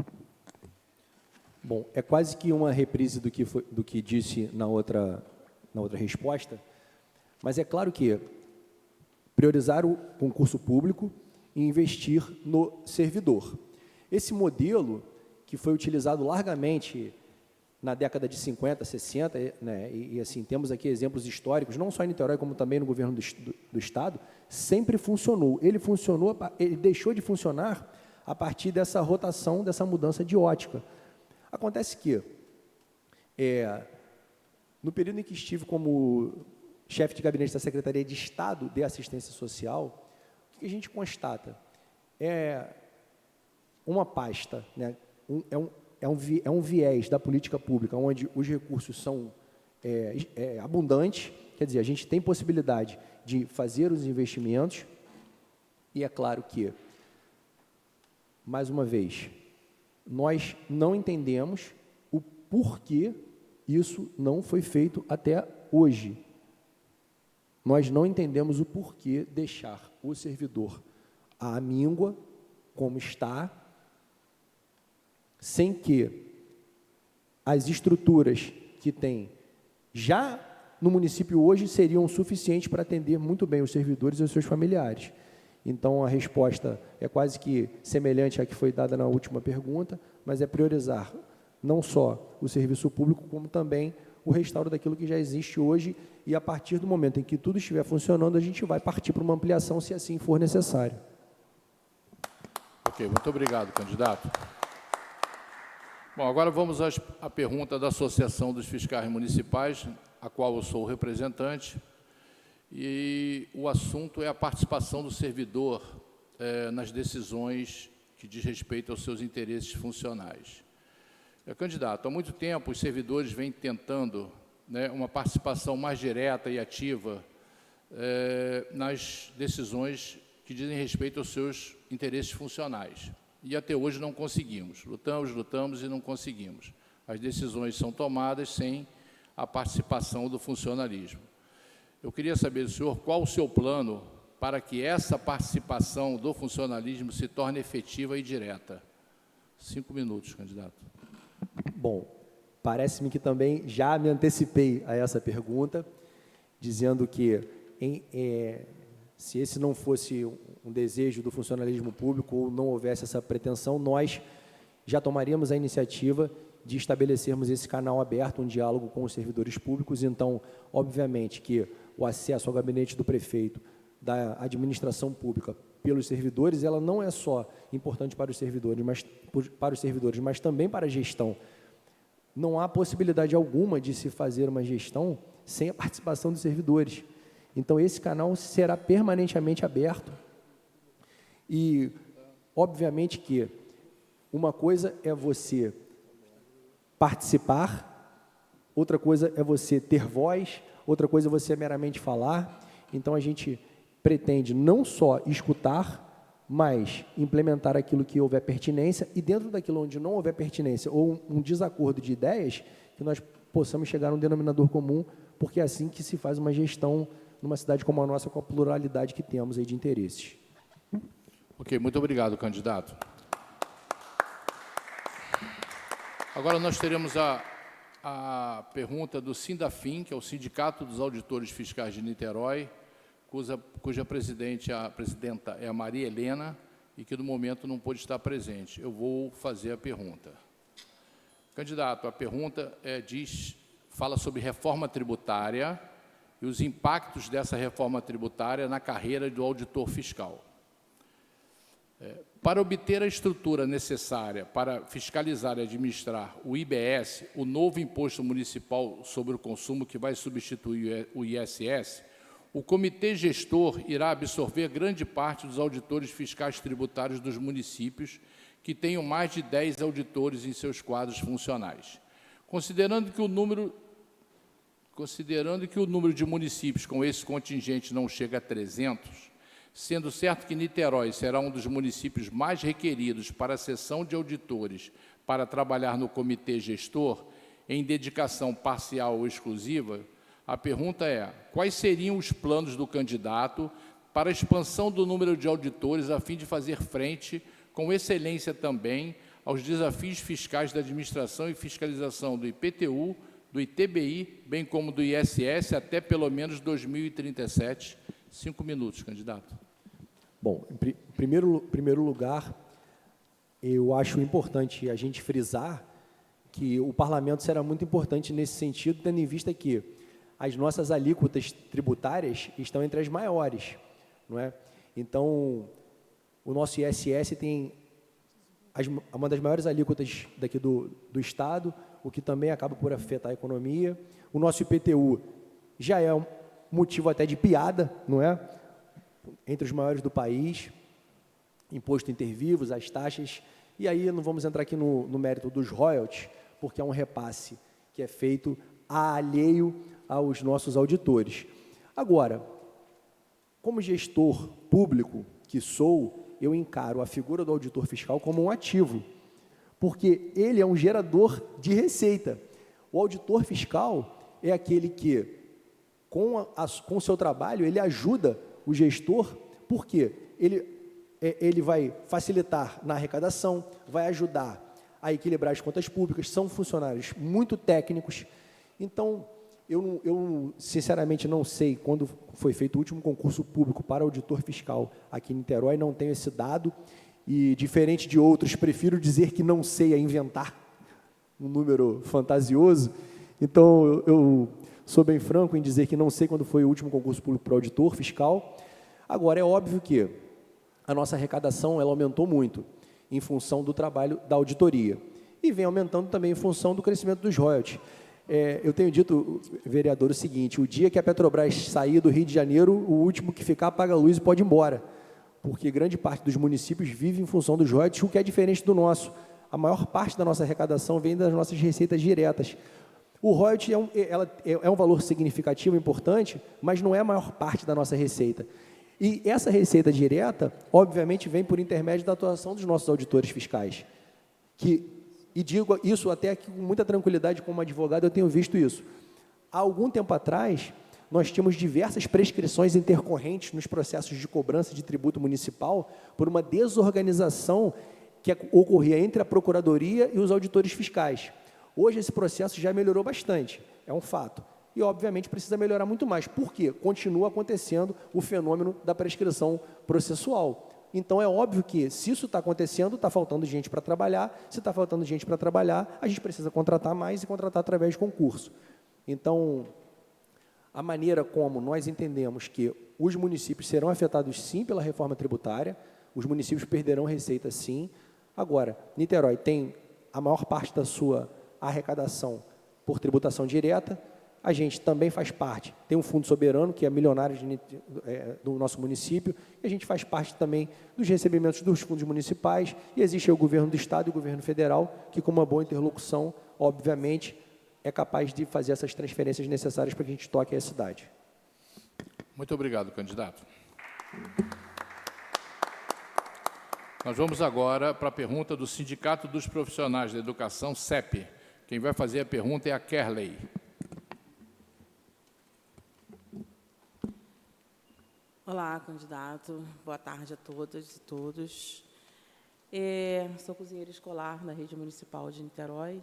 Bom, é quase que uma reprise do que disse na outra resposta, mas é claro que priorizar o concurso público e investir no servidor. Esse modelo, que foi utilizado largamente na década de 50, 60, né, e assim, temos aqui exemplos históricos, não só em Niterói, como também no governo do Estado, sempre funcionou. Ele deixou de funcionar a partir dessa rotação, dessa mudança de ótica. Acontece que, no período em que estive como chefe de gabinete da Secretaria de Estado de Assistência Social, o que a gente constata? Uma pasta, né, é um viés da política pública, onde os recursos são abundantes, quer dizer, a gente tem possibilidade de fazer os investimentos, e é claro que, mais uma vez, nós não entendemos o porquê isso não foi feito até hoje. Nós não entendemos o porquê deixar o servidor à míngua, como está, sem que as estruturas que tem já no município hoje seriam suficientes para atender muito bem os servidores e os seus familiares. Então, a resposta é quase que semelhante à que foi dada na última pergunta, mas é priorizar não só o serviço público, como também o restauro daquilo que já existe hoje, e a partir do momento em que tudo estiver funcionando, a gente vai partir para uma ampliação, se assim for necessário. Ok, muito obrigado, candidato. Bom, agora vamos à pergunta da Associação dos Fiscais Municipais, a qual eu sou o representante, e o assunto é a participação do servidor nas decisões que diz respeito aos seus interesses funcionais. Candidato, há muito tempo os servidores vêm tentando, né, uma participação mais direta e ativa nas decisões que dizem respeito aos seus interesses funcionais. E até hoje não conseguimos. Lutamos e não conseguimos. As decisões são tomadas sem a participação do funcionalismo. Eu queria saber do senhor qual o seu plano para que essa participação do funcionalismo se torne efetiva e direta? 5 minutos, candidato. Bom, parece-me que também já me antecipei a essa pergunta, dizendo que se esse não fosse um desejo do funcionalismo público ou não houvesse essa pretensão, nós já tomaríamos a iniciativa de estabelecermos esse canal aberto, um diálogo com os servidores públicos. Então, obviamente que o acesso ao gabinete do prefeito, da administração pública pelos servidores, ela não é só importante para os servidores, mas também para a gestão. Não há possibilidade alguma de se fazer uma gestão sem a participação dos servidores. Então, esse canal será permanentemente aberto e, obviamente, que uma coisa é você participar, outra coisa é você ter voz, outra coisa é você meramente falar. Então, a gente pretende não só escutar, mas implementar aquilo que houver pertinência e, dentro daquilo onde não houver pertinência ou um desacordo de ideias, que nós possamos chegar a um denominador comum, porque é assim que se faz uma gestão numa cidade como a nossa, com a pluralidade que temos aí de interesses. Ok, muito obrigado, candidato. Agora nós teremos a pergunta do Sindafim, que é o Sindicato dos Auditores Fiscais de Niterói, cuja presidenta é a Maria Helena e que, no momento, não pôde estar presente. Eu vou fazer a pergunta. Candidato, a pergunta fala sobre reforma tributária e os impactos dessa reforma tributária na carreira do auditor fiscal. Para obter a estrutura necessária para fiscalizar e administrar o IBS, o novo Imposto Municipal sobre o Consumo, que vai substituir o ISS, o Comitê Gestor irá absorver grande parte dos auditores fiscais tributários dos municípios, que tenham mais de 10 auditores em seus quadros funcionais. Considerando que o número de municípios com esse contingente não chega a 300, sendo certo que Niterói será um dos municípios mais requeridos para a sessão de auditores para trabalhar no comitê gestor, em dedicação parcial ou exclusiva, a pergunta é: quais seriam os planos do candidato para a expansão do número de auditores a fim de fazer frente, com excelência também, aos desafios fiscais da administração e fiscalização do IPTU, do ITBI, bem como do ISS, até pelo menos 2037? 5 minutos, candidato. Bom, em primeiro lugar, eu acho importante a gente frisar que o parlamento será muito importante nesse sentido, tendo em vista que as nossas alíquotas tributárias estão entre as maiores, não é? Então, o nosso ISS tem uma das maiores alíquotas daqui do Estado, o que também acaba por afetar a economia. O nosso IPTU já é um motivo até de piada, não é? Entre os maiores do país, imposto intervivos, as taxas, e aí não vamos entrar aqui no mérito dos royalties, porque é um repasse que é feito alheio aos nossos auditores. Agora, como gestor público que sou, eu encaro a figura do auditor fiscal como um ativo, porque ele é um gerador de receita. O auditor fiscal é aquele que, com o seu trabalho, ele ajuda o gestor, porque ele vai facilitar na arrecadação, vai ajudar a equilibrar as contas públicas, são funcionários muito técnicos. Então, eu sinceramente não sei quando foi feito o último concurso público para auditor fiscal aqui em Niterói, não tenho esse dado, e diferente de outros, prefiro dizer que não sei a inventar um número fantasioso. Então, eu sou bem franco em dizer que não sei quando foi o último concurso público para auditor fiscal. Agora, é óbvio que a nossa arrecadação ela aumentou muito em função do trabalho da auditoria e vem aumentando também em função do crescimento dos royalties. Eu tenho dito, vereador, o seguinte: o dia que a Petrobras sair do Rio de Janeiro, o último que ficar apaga a luz e pode ir embora, porque grande parte dos municípios vive em função dos royalties, o que é diferente do nosso. A maior parte da nossa arrecadação vem das nossas receitas diretas. O royalty é um valor significativo, importante, mas não é a maior parte da nossa receita. E essa receita direta, obviamente, vem por intermédio da atuação dos nossos auditores fiscais. E digo isso até aqui com muita tranquilidade como advogado, eu tenho visto isso. Há algum tempo atrás, nós tínhamos diversas prescrições intercorrentes nos processos de cobrança de tributo municipal por uma desorganização que ocorria entre a Procuradoria e os auditores fiscais. Hoje, esse processo já melhorou bastante, é um fato. E, obviamente, precisa melhorar muito mais. Por quê? Continua acontecendo o fenômeno da prescrição processual. Então, é óbvio que, se isso está acontecendo, está faltando gente para trabalhar. Se está faltando gente para trabalhar, a gente precisa contratar mais e contratar através de concurso. Então, a maneira como nós entendemos que os municípios serão afetados, sim, pela reforma tributária, os municípios perderão receita, sim. Agora, Niterói tem a maior parte da sua arrecadação por tributação direta. A gente também faz parte, tem um fundo soberano, que é milionário do nosso município, e a gente faz parte também dos recebimentos dos fundos municipais, e existe o governo do Estado e o governo federal, que com uma boa interlocução, obviamente, é capaz de fazer essas transferências necessárias para que a gente toque a cidade. Muito obrigado, candidato. Nós vamos agora para a pergunta do Sindicato dos Profissionais da Educação, CEP. Quem vai fazer a pergunta é a Kerley. Olá, candidato. Boa tarde a todas e todos. Sou cozinheira escolar na rede municipal de Niterói,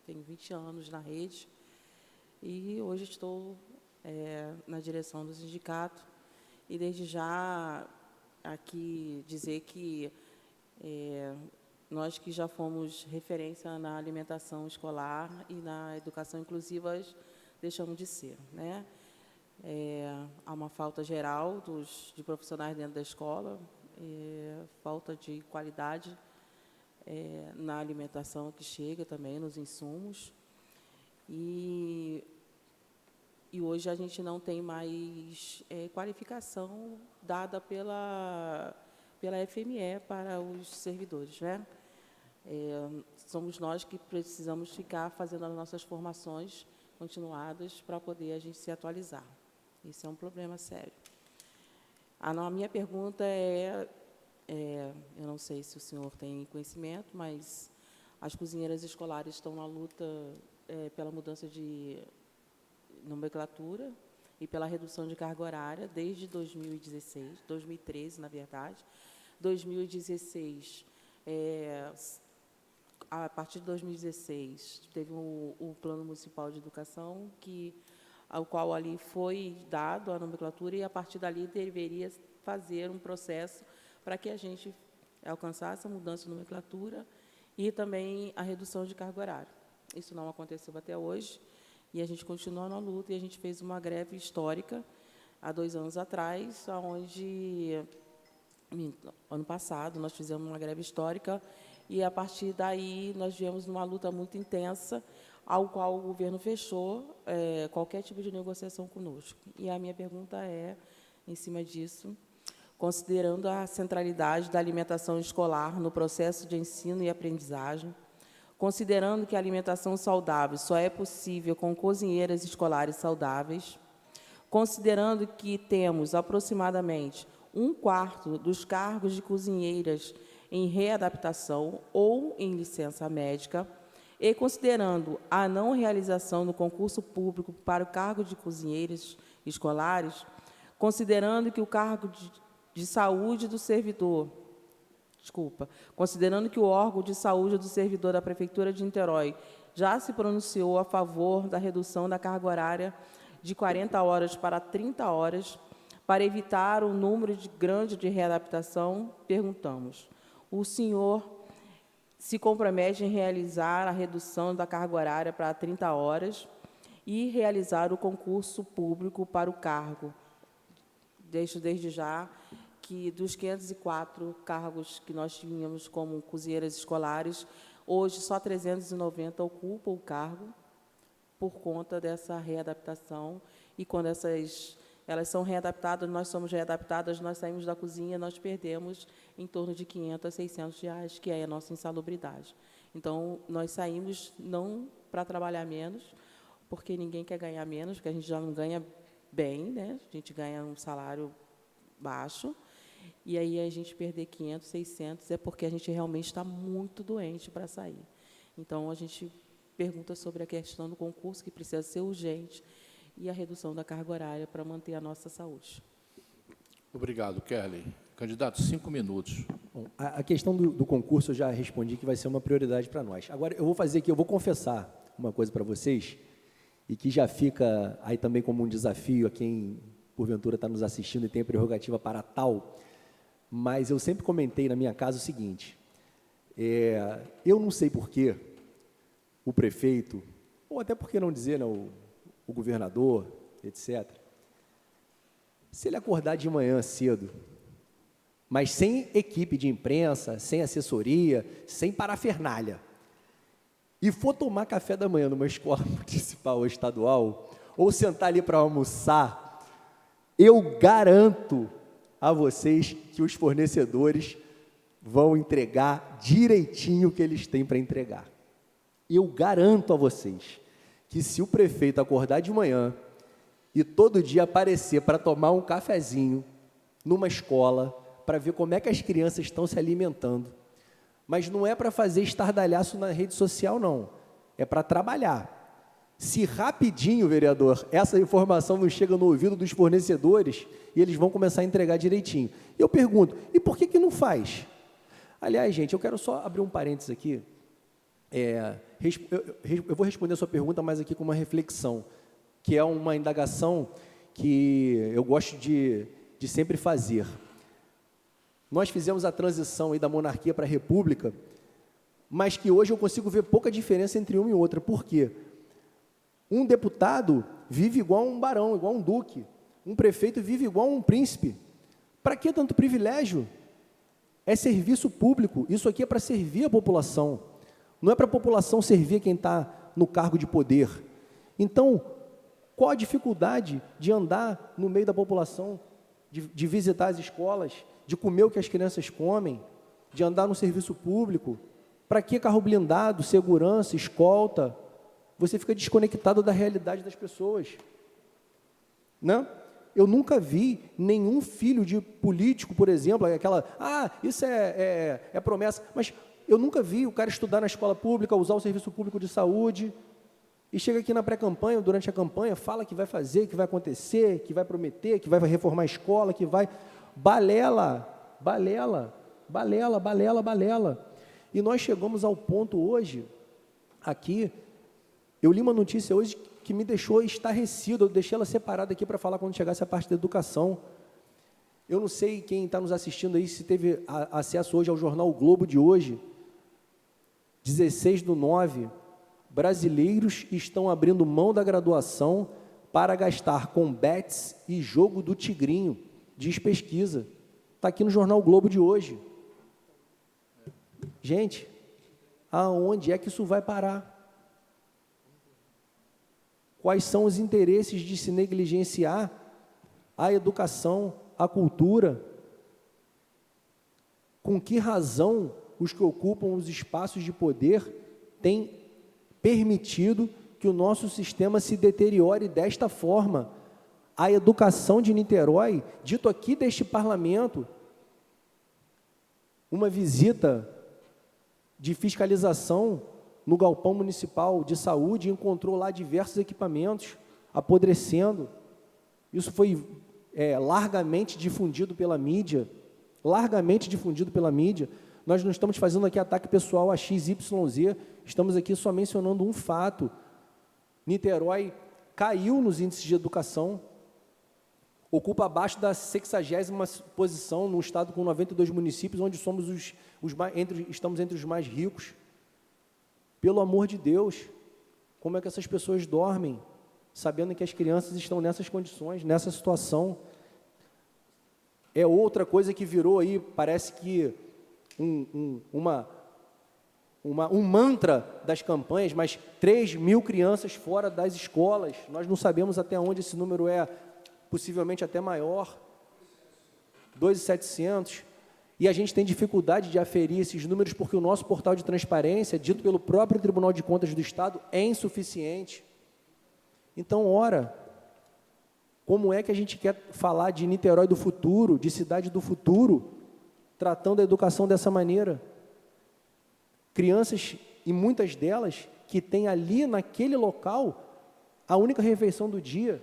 tenho 20 anos na rede e hoje estou na direção do sindicato. E, desde já, aqui dizer que nós que já fomos referência na alimentação escolar e na educação inclusiva, deixamos de ser, né? Há uma falta geral de profissionais dentro da escola, falta de qualidade na alimentação que chega também, nos insumos. E hoje a gente não tem mais qualificação dada pela FME para os servidores, né? Somos nós que precisamos ficar fazendo as nossas formações continuadas para poder a gente se atualizar. Isso é um problema sério. A minha pergunta eu não sei se o senhor tem conhecimento, mas as cozinheiras escolares estão na luta pela mudança de nomenclatura e pela redução de carga horária desde 2013, na verdade. 2016, a partir de 2016, teve o Plano Municipal de Educação, ao qual ali foi dado a nomenclatura, e, a partir dali, deveria fazer um processo para que a gente alcançasse a mudança de nomenclatura e também a redução de carga horária. Isso não aconteceu até hoje, e a gente continua na luta, e a gente fez uma greve histórica há 2 anos atrás, onde, ano passado, nós fizemos uma greve histórica, e, a partir daí, nós viemos numa luta muito intensa, ao qual o governo fechou qualquer tipo de negociação conosco. E a minha pergunta em cima disso, considerando a centralidade da alimentação escolar no processo de ensino e aprendizagem, considerando que a alimentação saudável só é possível com cozinheiras escolares saudáveis, considerando que temos aproximadamente 1/4 dos cargos de cozinheiras em readaptação ou em licença médica, e considerando a não realização do concurso público para o cargo de cozinheiras escolares, considerando que o cargo de saúde do servidor, considerando que o órgão de saúde do servidor da Prefeitura de Niterói já se pronunciou a favor da redução da carga horária de 40 horas para 30 horas, para evitar o número grande de readaptação, perguntamos: o senhor se compromete em realizar a redução da carga horária para 30 horas e realizar o concurso público para o cargo? Deixo desde já que, dos 504 cargos que nós tínhamos como cozinheiras escolares, hoje só 390 ocupam o cargo por conta dessa readaptação. E, quando elas são readaptadas, nós somos readaptadas, nós saímos da cozinha, nós perdemos em torno de R$500 a R$600, que é a nossa insalubridade. Então, nós saímos não para trabalhar menos, porque ninguém quer ganhar menos, porque a gente já não ganha bem, né? A gente ganha um salário baixo, e aí a gente perder 500, 600 é porque a gente realmente está muito doente para sair. Então, a gente pergunta sobre a questão do concurso, que precisa ser urgente, e a redução da carga horária para manter a nossa saúde. Obrigado, Kelly. Candidato, 5 minutos. Bom, a questão do concurso eu já respondi que vai ser uma prioridade para nós. Agora, eu vou confessar uma coisa para vocês, e que já fica aí também como um desafio a quem, porventura, está nos assistindo e tem a prerrogativa para tal, mas eu sempre comentei na minha casa o seguinte, eu não sei por que o prefeito, ou até por que não dizer, né, o governador, etc., se ele acordar de manhã cedo, mas sem equipe de imprensa, sem assessoria, sem parafernália, e for tomar café da manhã numa escola municipal ou estadual, ou sentar ali para almoçar, eu garanto a vocês que os fornecedores vão entregar direitinho o que eles têm para entregar. Eu garanto a vocês que se o prefeito acordar de manhã e todo dia aparecer para tomar um cafezinho numa escola, para ver como é que as crianças estão se alimentando, mas não é para fazer estardalhaço na rede social, não. É para trabalhar. Se rapidinho, vereador, essa informação não chega no ouvido dos fornecedores e eles vão começar a entregar direitinho. Eu pergunto, e por que não faz? Aliás, gente, eu quero só abrir um parênteses aqui. Eu vou responder a sua pergunta, mas aqui com uma reflexão, que é uma indagação que eu gosto de sempre fazer. Nós fizemos a transição aí da monarquia para a república, mas que hoje eu consigo ver pouca diferença entre uma e outra. Por quê? Um deputado vive igual um barão, igual um duque. Um prefeito vive igual um príncipe. Para que tanto privilégio? É serviço público. Isso aqui é para servir a população. Não é para a população servir quem está no cargo de poder. Então, qual a dificuldade de andar no meio da população, de visitar as escolas, de comer o que as crianças comem, de andar no serviço público? Para que carro blindado, segurança, escolta? Você fica desconectado da realidade das pessoas, né? Eu nunca vi nenhum filho de político, por exemplo, isso é promessa, mas eu nunca vi o cara estudar na escola pública, usar o serviço público de saúde, e chega aqui na pré-campanha, durante a campanha, fala que vai fazer, que vai acontecer, que vai prometer, que vai reformar a escola, que vai... Balela. E nós chegamos ao ponto hoje, aqui, eu li uma notícia hoje que me deixou estarrecido, eu deixei ela separada aqui para falar quando chegasse a parte da educação. Eu não sei quem está nos assistindo aí, se teve acesso hoje ao jornal o Globo de hoje, 16/9, brasileiros estão abrindo mão da graduação para gastar com bets e jogo do tigrinho, diz pesquisa. Está aqui no jornal o Globo de hoje. Gente, aonde é que isso vai parar? Quais são os interesses de se negligenciar a educação, a cultura? Com que razão os que ocupam os espaços de poder têm permitido que o nosso sistema se deteriore desta forma? A educação de Niterói, dito aqui deste parlamento, uma visita de fiscalização no galpão municipal de saúde, encontrou lá diversos equipamentos apodrecendo. Isso foi largamente difundido pela mídia, Nós não estamos fazendo aqui ataque pessoal a XYZ, estamos aqui só mencionando um fato. Niterói caiu nos índices de educação, ocupa abaixo da 60ª posição no estado com 92 municípios, onde somos estamos entre os mais ricos. Pelo amor de Deus, como é que essas pessoas dormem, sabendo que as crianças estão nessas condições, nessa situação? É outra coisa que virou aí, parece que um mantra das campanhas, mas 3.000 crianças fora das escolas. Nós não sabemos até onde esse número é, possivelmente até maior, 2.700, e a gente tem dificuldade de aferir esses números porque o nosso portal de transparência, dito pelo próprio Tribunal de Contas do Estado, é insuficiente. Então, ora, como é que a gente quer falar de Niterói do futuro, de cidade do futuro, tratando a educação dessa maneira? Crianças, e muitas delas, que têm ali naquele local a única refeição do dia.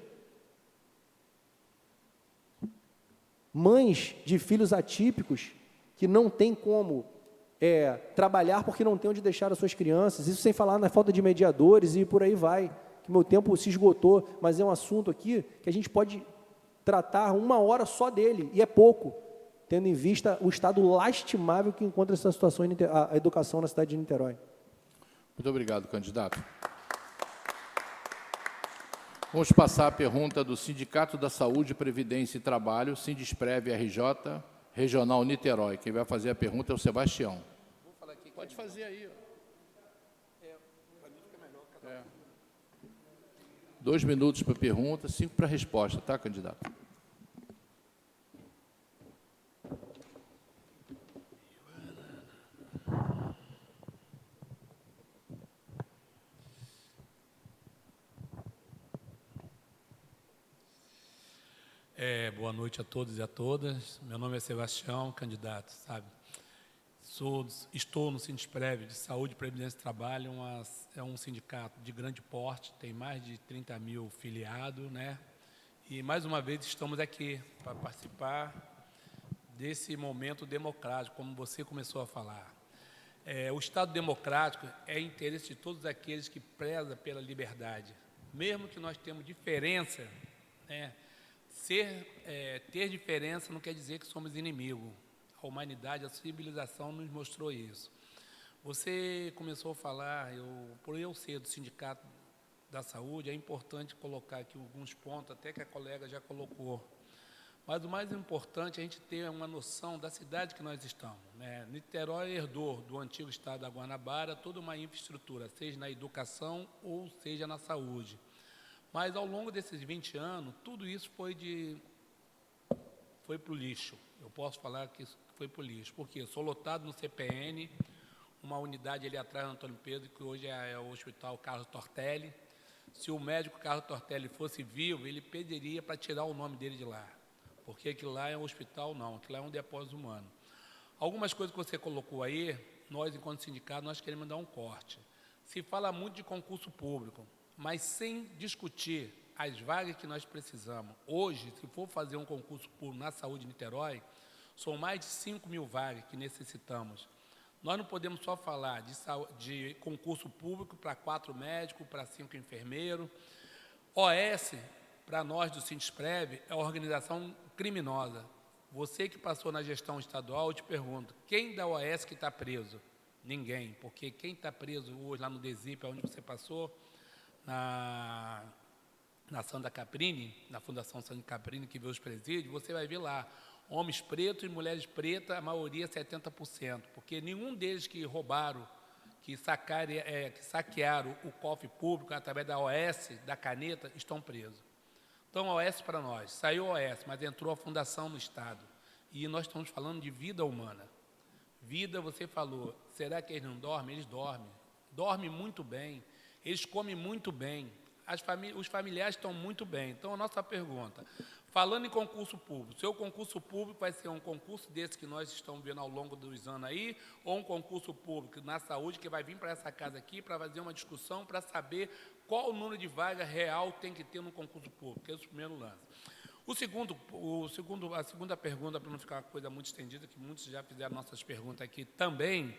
Mães de filhos atípicos que não têm como trabalhar porque não tem onde deixar as suas crianças, isso sem falar na falta de mediadores e por aí vai, que meu tempo se esgotou, mas é um assunto aqui que a gente pode tratar 1 hora só dele, e é pouco, tendo em vista o estado lastimável que encontra essa situação, a educação na cidade de Niterói. Muito obrigado, candidato. Vamos passar a pergunta do Sindicato da Saúde, Previdência e Trabalho, Sindesprev RJ, Regional Niterói. Quem vai fazer a pergunta é o Sebastião. Vou falar aqui. Pode fazer aí. Para mim fica melhor. 2 minutos para a pergunta, 5 para a resposta, tá, candidato? Boa noite a todos e a todas. Meu nome é Sebastião, candidato, sabe? Estou no Sindesprev de Saúde, Previdência e Trabalho, é um sindicato de grande porte, tem mais de 30 mil filiados, né? E, mais uma vez, estamos aqui para participar desse momento democrático, como você começou a falar. O Estado democrático é interesse de todos aqueles que prezam pela liberdade. Mesmo que nós temos diferença, né? Ter diferença não quer dizer que somos inimigos. A humanidade, a civilização nos mostrou isso. Você começou a falar, por eu ser do Sindicato da Saúde, é importante colocar aqui alguns pontos, até que a colega já colocou. Mas o mais importante é a gente ter uma noção da cidade que nós estamos, né? Niterói herdou do antigo estado da Guanabara toda uma infraestrutura, seja na educação ou seja na saúde. Mas, ao longo desses 20 anos, tudo isso foi para o lixo. Eu posso falar que foi para o lixo. Por quê? Eu sou lotado no CPN, uma unidade ali atrás do Antônio Pedro, que hoje é o Hospital Carlos Tortelli. Se o médico Carlos Tortelli fosse vivo, ele pediria para tirar o nome dele de lá. Porque aquilo lá é um hospital, não. Aquilo lá é um depósito humano. Algumas coisas que você colocou aí, nós, enquanto sindicato, nós queremos dar um corte. Se fala muito de concurso público, mas sem discutir as vagas que nós precisamos. Hoje, se for fazer um concurso público na saúde de Niterói, são mais de 5 mil vagas que necessitamos. Nós não podemos só falar de concurso público para 4 médicos, para 5 enfermeiros. OS, para nós do Sindesprev, é uma organização criminosa. Você que passou na gestão estadual, eu te pergunto, quem da OS que está preso? Ninguém, porque quem está preso hoje lá no DESIP, onde você passou, na Santa Caprini, na Fundação Santa Caprini, que vê os presídios, você vai ver lá, homens pretos e mulheres pretas, a maioria 70%, porque nenhum deles que roubaram, que saquearam o cofre público através da OS, da caneta, estão presos. Então, a OS para nós, saiu a OS, mas entrou a fundação no Estado, e nós estamos falando de vida humana. Vida, você falou, será que eles não dormem? Eles dormem. Dormem muito bem. Eles comem muito bem, os familiares estão muito bem. Então, a nossa pergunta, falando em concurso público, seu concurso público vai ser um concurso desse que nós estamos vendo ao longo dos anos aí, ou um concurso público na saúde que vai vir para essa casa aqui para fazer uma discussão para saber qual o número de vaga real tem que ter no concurso público, esse é o primeiro lance. A segunda pergunta, para não ficar uma coisa muito estendida, que muitos já fizeram nossas perguntas aqui também,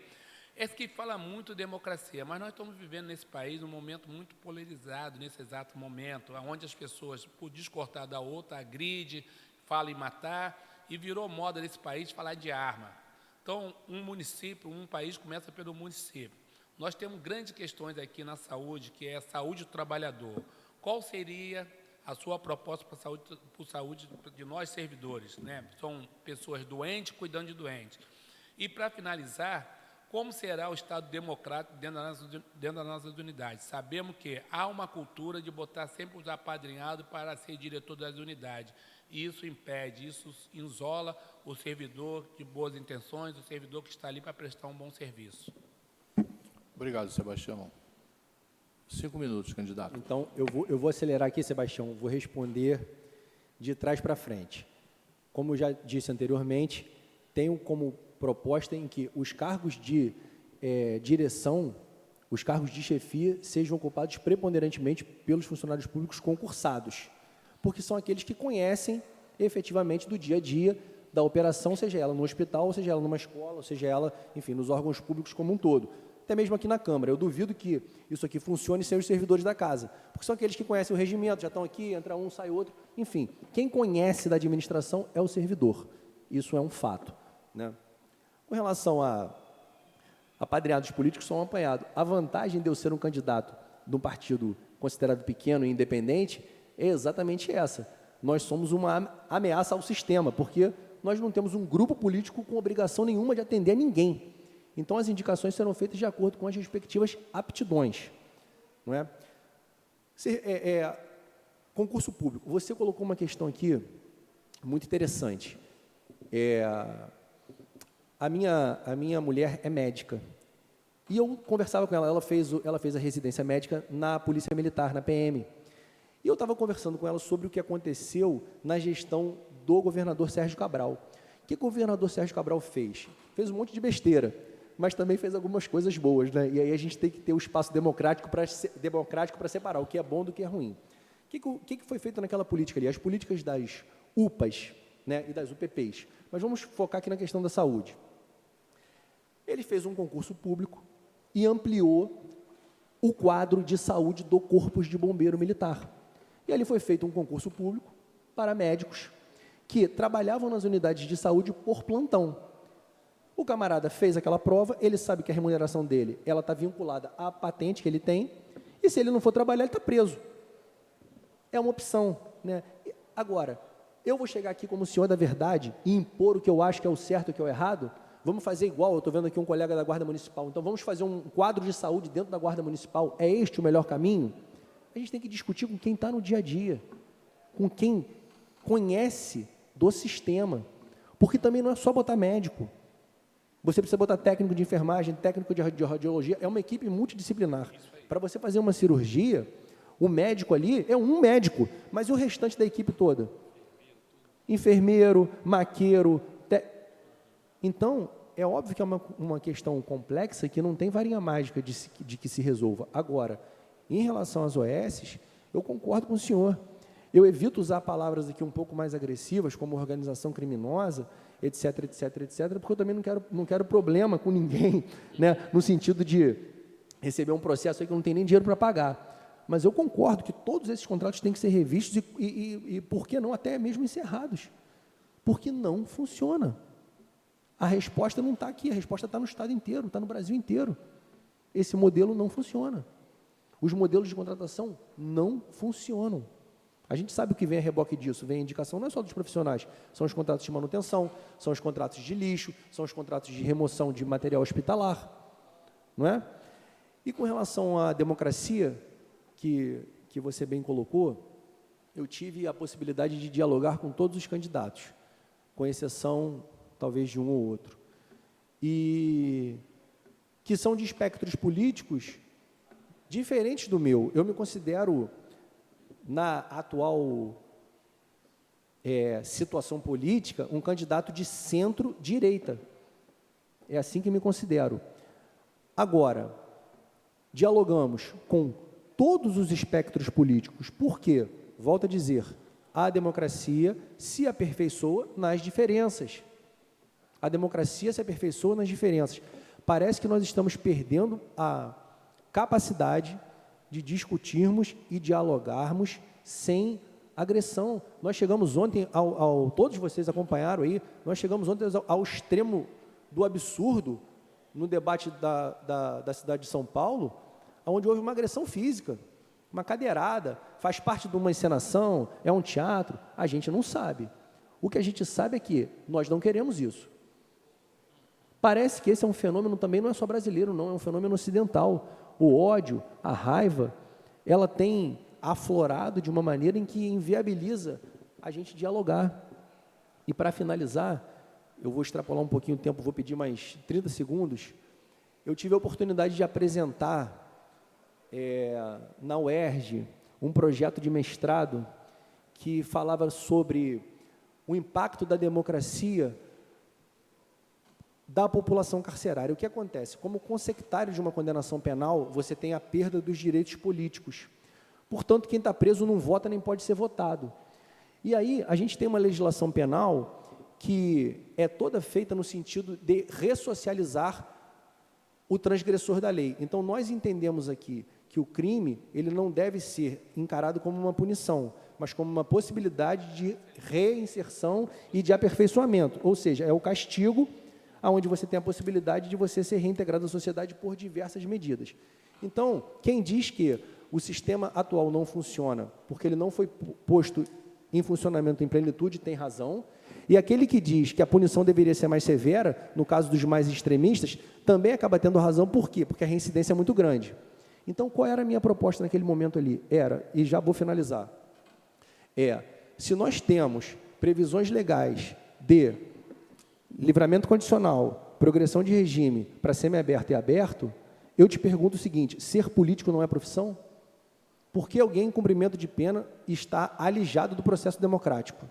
é que fala muito de democracia, mas nós estamos vivendo nesse país um momento muito polarizado, nesse exato momento, onde as pessoas, por discordar da outra, agride, fala em matar, e virou moda nesse país falar de arma. Então, um país começa pelo município. Nós temos grandes questões aqui na saúde, que é a saúde do trabalhador. Qual seria a sua proposta para a saúde de nós servidores, né? São pessoas doentes cuidando de doentes. E, para finalizar, como será o Estado democrático dentro das nossas unidades? Sabemos que há uma cultura de botar sempre os apadrinhados para ser diretor das unidades. E isso impede, isso isola o servidor de boas intenções, o servidor que está ali para prestar um bom serviço. Obrigado, Sebastião. 5 minutos, candidato. Então, eu vou acelerar aqui, Sebastião, vou responder de trás para frente. Como eu já disse anteriormente, tenho como proposta em que os cargos de direção, os cargos de chefia sejam ocupados preponderantemente pelos funcionários públicos concursados, porque são aqueles que conhecem efetivamente do dia a dia da operação, seja ela no hospital, seja ela numa escola, seja ela, enfim, nos órgãos públicos como um todo. Até mesmo aqui na Câmara. Eu duvido que isso aqui funcione sem os servidores da casa, porque são aqueles que conhecem o regimento, já estão aqui, entra um, sai outro. Enfim, quem conhece da administração é o servidor. Isso é um fato, né? Com relação a apadrinhados políticos, são apanhados. A vantagem de eu ser um candidato de um partido considerado pequeno e independente é exatamente essa. Nós somos uma ameaça ao sistema, porque nós não temos um grupo político com obrigação nenhuma de atender a ninguém. Então, as indicações serão feitas de acordo com as respectivas aptidões. Não é? Concurso público. Você colocou uma questão aqui muito interessante. A minha mulher é médica. E eu conversava com ela, ela fez a residência médica na Polícia Militar, na PM. E eu estava conversando com ela sobre o que aconteceu na gestão do governador Sérgio Cabral. O que o governador Sérgio Cabral fez? Fez um monte de besteira, mas também fez algumas coisas boas, né? E aí a gente tem que ter o espaço democrático para separar o que é bom do que é ruim. O que foi feito naquela política ali? As políticas das UPAs, né, e das UPPs. Mas vamos focar aqui na questão da saúde. Ele fez um concurso público e ampliou o quadro de saúde do Corpo de Bombeiro Militar. E ali foi feito um concurso público para médicos que trabalhavam nas unidades de saúde por plantão. O camarada fez aquela prova, ele sabe que a remuneração dele está vinculada à patente que ele tem, e se ele não for trabalhar, ele está preso. É uma opção, né? Agora, eu vou chegar aqui como senhor da verdade e impor o que eu acho que é o certo e o que é o errado? Vamos fazer igual, eu estou vendo aqui um colega da Guarda Municipal, então vamos fazer um quadro de saúde dentro da Guarda Municipal, é este o melhor caminho? A gente tem que discutir com quem está no dia a dia, com quem conhece do sistema, porque também não é só botar médico. Você precisa botar técnico de enfermagem, técnico de radiologia, é uma equipe multidisciplinar. Para você fazer uma cirurgia, o médico ali é um médico, mas e o restante da equipe toda? Enfermeiro, maqueiro. Então, é óbvio que é uma questão complexa que não tem varinha mágica de que se resolva. Agora, em relação às OS, eu concordo com o senhor. Eu evito usar palavras aqui um pouco mais agressivas, como organização criminosa, etc, etc, etc, porque eu também não quero problema com ninguém, né, no sentido de receber um processo aí que eu não tenho nem dinheiro para pagar. Mas eu concordo que todos esses contratos têm que ser revistos e por que não, até mesmo encerrados. Porque não funciona. A resposta não está aqui, a resposta está no Estado inteiro, está no Brasil inteiro. Esse modelo não funciona. Os modelos de contratação não funcionam. A gente sabe o que vem a reboque disso, vem a indicação não é só dos profissionais, são os contratos de manutenção, são os contratos de lixo, são os contratos de remoção de material hospitalar, não é? E com relação à democracia, que você bem colocou, eu tive a possibilidade de dialogar com todos os candidatos, com exceção, talvez, de um ou outro, e que são de espectros políticos diferentes do meu. Eu me considero, na atual situação política, um candidato de centro-direita. É assim que me considero. Agora, dialogamos com todos os espectros políticos, porque, volto a dizer, a democracia se aperfeiçoa nas diferenças. A democracia se aperfeiçoa nas diferenças. Parece que nós estamos perdendo a capacidade de discutirmos e dialogarmos sem agressão. Nós chegamos ontem, todos vocês acompanharam aí, nós chegamos ontem ao extremo do absurdo no debate da cidade de São Paulo, onde houve uma agressão física, uma cadeirada, faz parte de uma encenação, é um teatro, a gente não sabe. O que a gente sabe é que nós não queremos isso. Parece que esse é um fenômeno também, não é só brasileiro, não, é um fenômeno ocidental. O ódio, a raiva, ela tem aflorado de uma maneira em que inviabiliza a gente dialogar. E para finalizar, eu vou extrapolar um pouquinho o tempo, vou pedir mais 30 segundos. Eu tive a oportunidade de apresentar na UERJ um projeto de mestrado que falava sobre o impacto da democracia da população carcerária. O que acontece? Como consectário de uma condenação penal, você tem a perda dos direitos políticos. Portanto, quem está preso não vota nem pode ser votado. E aí, a gente tem uma legislação penal que é toda feita no sentido de ressocializar o transgressor da lei. Então, nós entendemos aqui que o crime ele não deve ser encarado como uma punição, mas como uma possibilidade de reinserção e de aperfeiçoamento. Ou seja, é o castigo onde você tem a possibilidade de você ser reintegrado à sociedade por diversas medidas. Então, quem diz que o sistema atual não funciona porque ele não foi posto em funcionamento em plenitude tem razão, e aquele que diz que a punição deveria ser mais severa, no caso dos mais extremistas, também acaba tendo razão. Por quê? Porque a reincidência é muito grande. Então, qual era a minha proposta naquele momento ali? Era, e já vou finalizar, se nós temos previsões legais de livramento condicional, progressão de regime para semiaberto e aberto, eu te pergunto o seguinte, ser político não é profissão? Por que alguém em cumprimento de pena está alijado do processo democrático?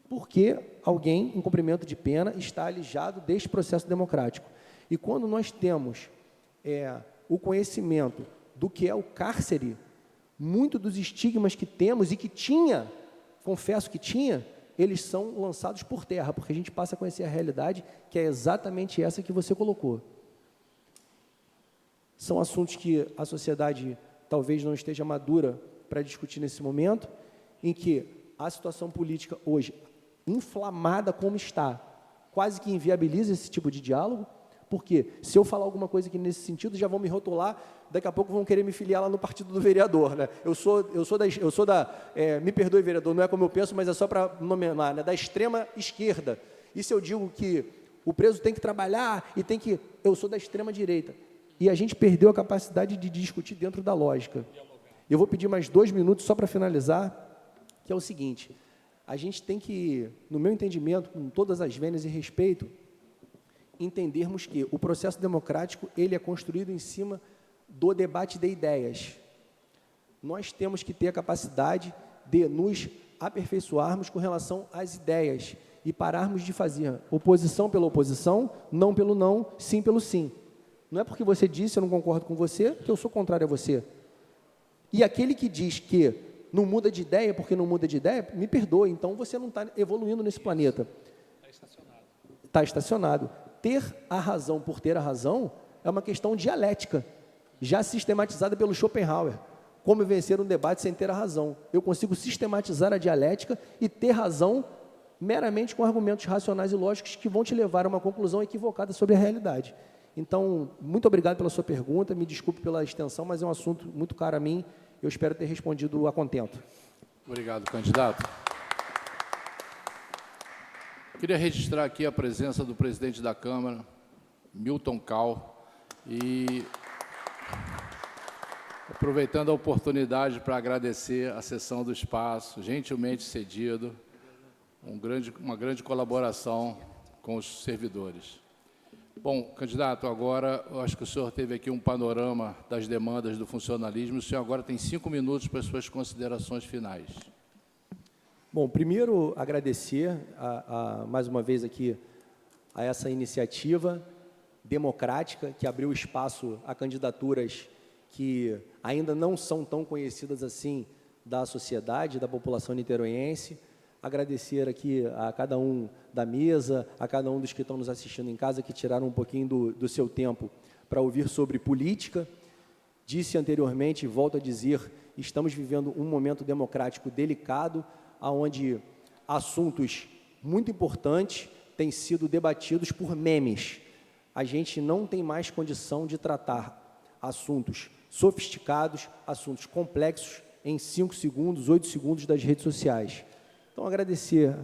Por que alguém em cumprimento de pena está alijado deste processo democrático? E quando nós temos o conhecimento do que é o cárcere, muito dos estigmas que temos e que tinha, confesso que tinha, eles são lançados por terra, porque a gente passa a conhecer a realidade, que é exatamente essa que você colocou. São assuntos que a sociedade talvez não esteja madura para discutir nesse momento, em que a situação política hoje, inflamada como está, quase que inviabiliza esse tipo de diálogo, porque se eu falar alguma coisa aqui nesse sentido, já vão me rotular, daqui a pouco vão querer me filiar lá no partido do vereador, né? Me perdoe, vereador, não é como eu penso, mas é só para nomear, né? Da extrema esquerda. E se eu digo que o preso tem que trabalhar e tem que... Eu sou da extrema direita. E a gente perdeu a capacidade de discutir dentro da lógica. Eu vou pedir mais 2 minutos só para finalizar, que é o seguinte, a gente tem que, no meu entendimento, com todas as vênias e respeito, entendermos que o processo democrático ele é construído em cima do debate de ideias. Nós temos que ter a capacidade de nos aperfeiçoarmos com relação às ideias e pararmos de fazer oposição pela oposição, não pelo não, sim pelo sim. Não é porque você disse, eu não concordo com você, que eu sou contrário a você. E aquele que diz que não muda de ideia porque não muda de ideia, me perdoe, então você não está evoluindo nesse planeta. Está estacionado. Está estacionado. Ter a razão por ter a razão é uma questão dialética, já sistematizada pelo Schopenhauer. Como vencer um debate sem ter a razão? Eu consigo sistematizar a dialética e ter razão meramente com argumentos racionais e lógicos que vão te levar a uma conclusão equivocada sobre a realidade. Então, muito obrigado pela sua pergunta, me desculpe pela extensão, mas é um assunto muito caro a mim, eu espero ter respondido a contento. Obrigado, candidato. Queria registrar aqui a presença do presidente da Câmara, Milton Cal, e aproveitando a oportunidade para agradecer a cessão do espaço, gentilmente cedido, uma grande colaboração com os servidores. Bom, candidato, agora eu acho que o senhor teve aqui um panorama das demandas do funcionalismo, o senhor agora tem 5 minutos para as suas considerações finais. Bom, primeiro agradecer mais uma vez aqui a essa iniciativa democrática que abriu espaço a candidaturas que ainda não são tão conhecidas assim da sociedade, da população niteroense. Agradecer aqui a cada um da mesa, a cada um dos que estão nos assistindo em casa, que tiraram um pouquinho do seu tempo para ouvir sobre política. Disse anteriormente, e volto a dizer, estamos vivendo um momento democrático delicado, onde assuntos muito importantes têm sido debatidos por memes. A gente não tem mais condição de tratar assuntos sofisticados, assuntos complexos, em 5 segundos, 8 segundos das redes sociais. Então, agradecer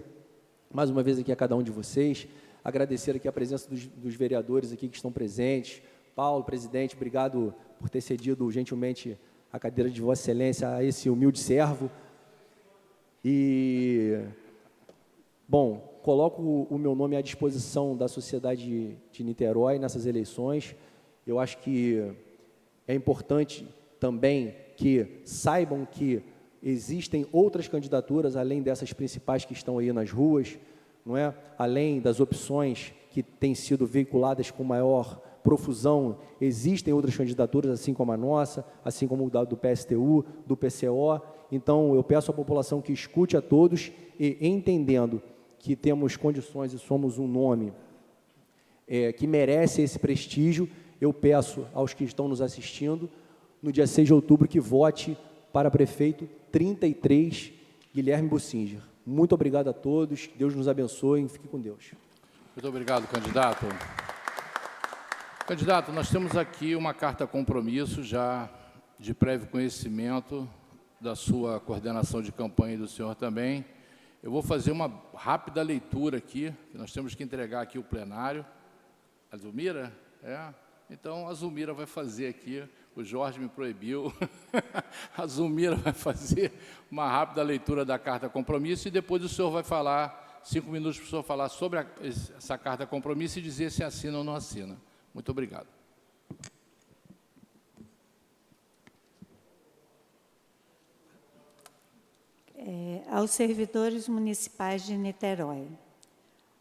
mais uma vez aqui a cada um de vocês, agradecer aqui a presença dos vereadores aqui que estão presentes. Paulo, presidente, obrigado por ter cedido gentilmente a cadeira de Vossa Excelência a esse humilde servo. E, bom, coloco o meu nome à disposição da sociedade de Niterói nessas eleições. Eu acho que é importante também que saibam que existem outras candidaturas, além dessas principais que estão aí nas ruas, não é? Além das opções que têm sido veiculadas com maior profusão, existem outras candidaturas, assim como a nossa, assim como do PSTU, do PCO. Então, eu peço à população que escute a todos e, entendendo que temos condições e somos um nome que merece esse prestígio, eu peço aos que estão nos assistindo, no dia 6 de outubro, que vote para prefeito 33, Guilherme Bussinger. Muito obrigado a todos, Deus nos abençoe e fique com Deus. Muito obrigado, candidato. Candidato, nós temos aqui uma carta compromisso já de prévio conhecimento da sua coordenação de campanha e do senhor também. Eu vou fazer uma rápida leitura aqui, que nós temos que entregar aqui o plenário. A Zulmira? Então, a Zulmira vai fazer aqui, o Jorge me proibiu, a Zulmira vai fazer uma rápida leitura da carta compromisso e depois o senhor vai falar, 5 minutos para o senhor falar sobre essa carta compromisso e dizer se assina ou não assina. Muito obrigado. Aos servidores municipais de Niterói.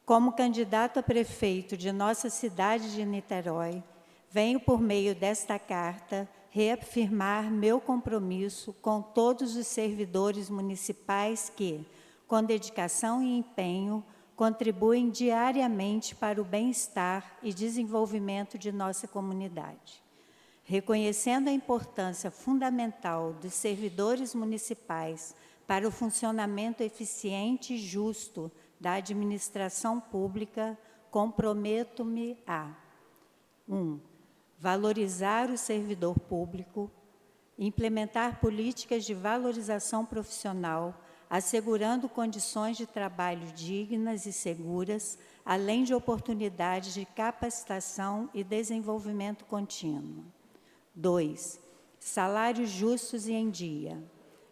Como candidato a prefeito de nossa cidade de Niterói, venho, por meio desta carta, reafirmar meu compromisso com todos os servidores municipais que, com dedicação e empenho, contribuem diariamente para o bem-estar e desenvolvimento de nossa comunidade. Reconhecendo a importância fundamental dos servidores municipais para o funcionamento eficiente e justo da administração pública, comprometo-me a 1. Valorizar o servidor público, implementar políticas de valorização profissional, assegurando condições de trabalho dignas e seguras, além de oportunidades de capacitação e desenvolvimento contínuo. 2. Salários justos e em dia.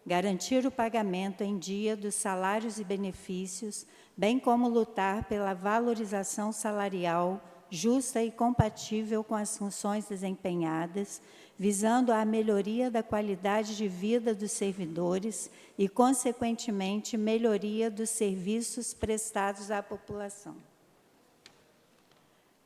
Garantir o pagamento em dia dos salários e benefícios, bem como lutar pela valorização salarial justa e compatível com as funções desempenhadas, visando a melhoria da qualidade de vida dos servidores e, consequentemente, melhoria dos serviços prestados à população.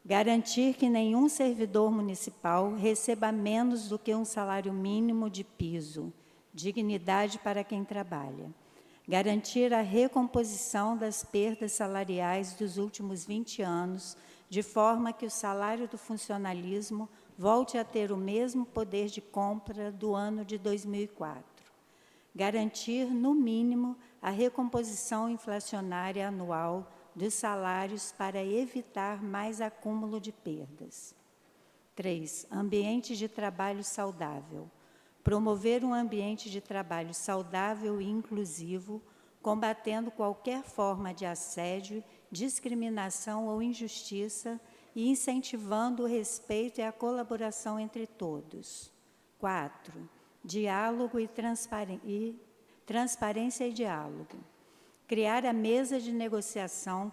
Garantir que nenhum servidor municipal receba menos do que um salário mínimo de piso, dignidade para quem trabalha. Garantir a recomposição das perdas salariais dos últimos 20 anos, de forma que o salário do funcionalismo volte a ter o mesmo poder de compra do ano de 2004. Garantir, no mínimo, a recomposição inflacionária anual dos salários para evitar mais acúmulo de perdas. 3. Ambiente de trabalho saudável. Promover um ambiente de trabalho saudável e inclusivo, combatendo qualquer forma de assédio, discriminação ou injustiça e incentivando o respeito e a colaboração entre todos. 4. Diálogo e transparência e diálogo. Criar a mesa de negociação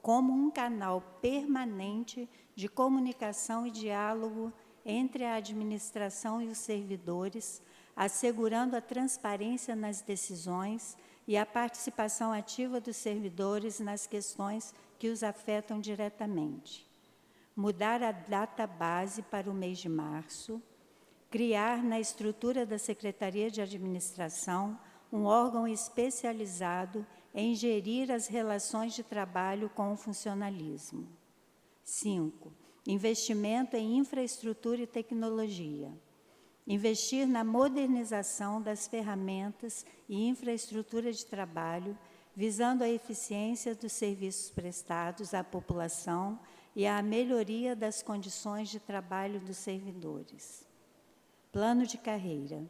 como um canal permanente de comunicação e diálogo entre a administração e os servidores, assegurando a transparência nas decisões e a participação ativa dos servidores nas questões que os afetam diretamente. Mudar a data base para o mês de março. Criar na estrutura da Secretaria de Administração um órgão especializado em gerir as relações de trabalho com o funcionalismo. 5. Investimento em infraestrutura e tecnologia. Investir na modernização das ferramentas e infraestrutura de trabalho, visando a eficiência dos serviços prestados à população e a melhoria das condições de trabalho dos servidores. Plano de carreira.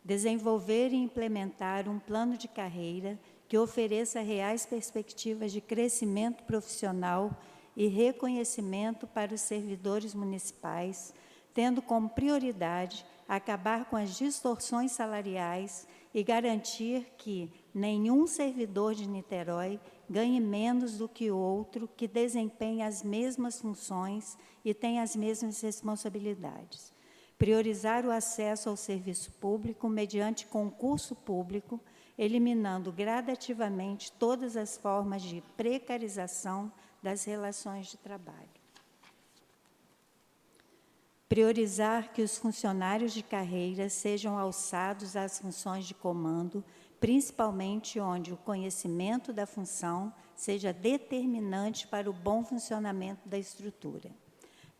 Desenvolver e implementar um plano de carreira que ofereça reais perspectivas de crescimento profissional e reconhecimento para os servidores municipais, tendo como prioridade acabar com as distorções salariais e garantir que nenhum servidor de Niterói ganhe menos do que o outro que desempenhe as mesmas funções e tenha as mesmas responsabilidades. Priorizar o acesso ao serviço público mediante concurso público, eliminando gradativamente todas as formas de precarização das relações de trabalho. Priorizar que os funcionários de carreira sejam alçados às funções de comando, principalmente onde o conhecimento da função seja determinante para o bom funcionamento da estrutura.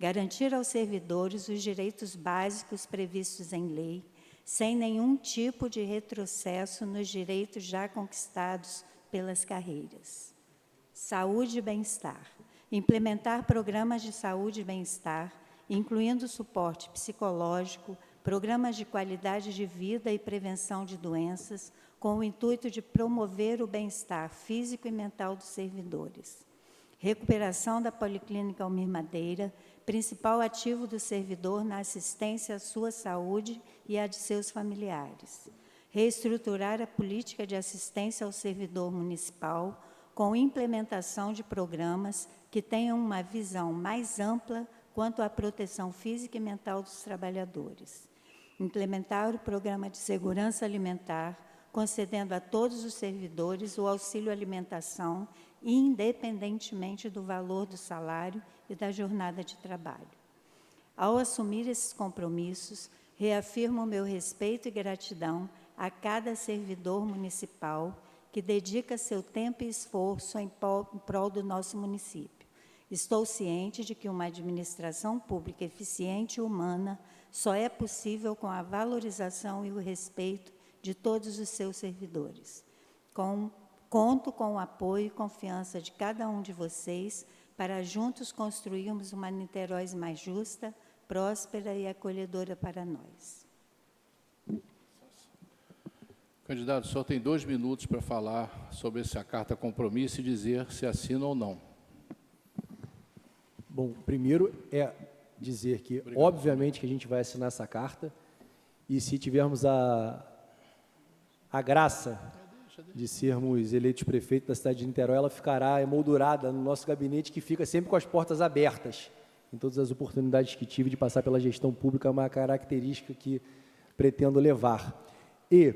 Garantir aos servidores os direitos básicos previstos em lei, sem nenhum tipo de retrocesso nos direitos já conquistados pelas carreiras. Saúde e bem-estar. Implementar programas de saúde e bem-estar, incluindo suporte psicológico, programas de qualidade de vida e prevenção de doenças, com o intuito de promover o bem-estar físico e mental dos servidores. Recuperação da Policlínica Almir Madeira, principal ativo do servidor na assistência à sua saúde e à de seus familiares. Reestruturar a política de assistência ao servidor municipal, com implementação de programas que tenham uma visão mais ampla quanto à proteção física e mental dos trabalhadores. Implementar o programa de segurança alimentar, concedendo a todos os servidores o auxílio alimentação, independentemente do valor do salário e da jornada de trabalho. Ao assumir esses compromissos, reafirmo o meu respeito e gratidão a cada servidor municipal que dedica seu tempo e esforço em prol do nosso município. Estou ciente de que uma administração pública eficiente e humana só é possível com a valorização e o respeito de todos os seus servidores. Conto com o apoio e confiança de cada um de vocês para juntos construirmos uma Niterói mais justa, próspera e acolhedora para nós. Candidato, o senhor tem 2 minutos para falar sobre essa carta compromisso e dizer se assina ou não. Bom, primeiro é dizer que, Obrigado, obviamente, que a gente vai assinar essa carta e se tivermos a graça de sermos eleitos prefeito da cidade de Niterói, ela ficará emoldurada no nosso gabinete, que fica sempre com as portas abertas. Em todas as oportunidades que tive de passar pela gestão pública, é uma característica que pretendo levar. E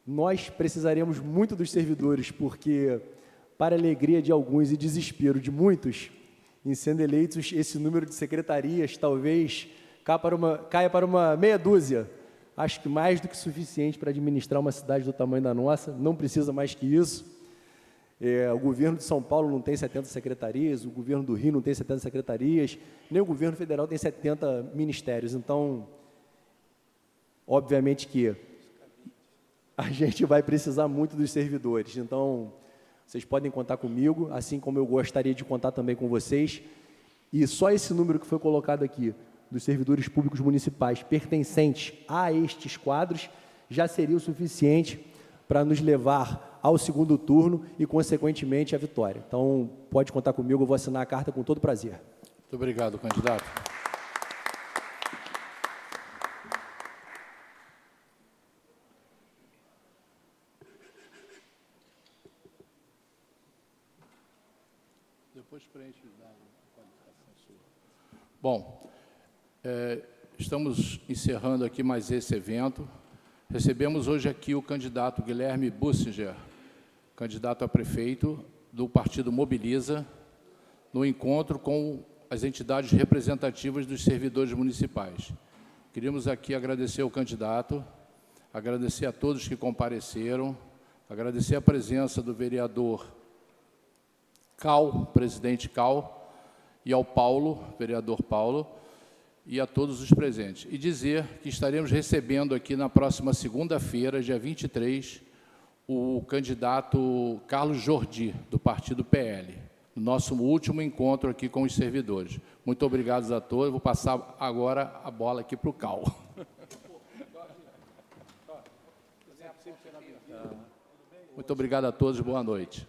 nós precisaremos muito dos servidores, porque, para alegria de alguns e desespero de muitos, em sendo eleitos, esse número de secretarias talvez caia para uma meia dúzia. Acho que mais do que suficiente para administrar uma cidade do tamanho da nossa, não precisa mais que isso. O governo de São Paulo não tem 70 secretarias, o governo do Rio não tem 70 secretarias, nem o governo federal tem 70 ministérios. Então, obviamente que a gente vai precisar muito dos servidores. Então, vocês podem contar comigo, assim como eu gostaria de contar também com vocês. E só esse número que foi colocado aqui, dos servidores públicos municipais pertencentes a estes quadros, já seria o suficiente para nos levar ao segundo turno e, consequentemente, à vitória. Então, pode contar comigo, eu vou assinar a carta com todo prazer. Muito obrigado, candidato. Depois preenche a qualificação sua. Bom, estamos encerrando aqui mais esse evento. Recebemos hoje aqui o candidato Guilherme Bussinger, candidato a prefeito do Partido Mobiliza, no encontro com as entidades representativas dos servidores municipais. Queríamos aqui agradecer ao candidato, agradecer a todos que compareceram, agradecer a presença do vereador Cal, presidente Cal, e ao Paulo, vereador Paulo, e a todos os presentes. E dizer que estaremos recebendo aqui na próxima segunda-feira, dia 23, o candidato Carlos Jordi, do Partido PL, no nosso último encontro aqui com os servidores. Muito obrigado a todos. Vou passar agora a bola aqui para o Cal. Muito obrigado a todos. Boa noite.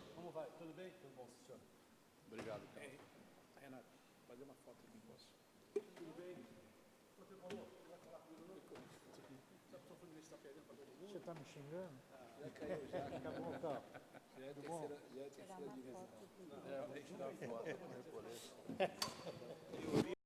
Você está me xingando? Já caiu, já. Acabou, Carl. Já é terceira, já é terceira divisão. Não, a gente dá foto.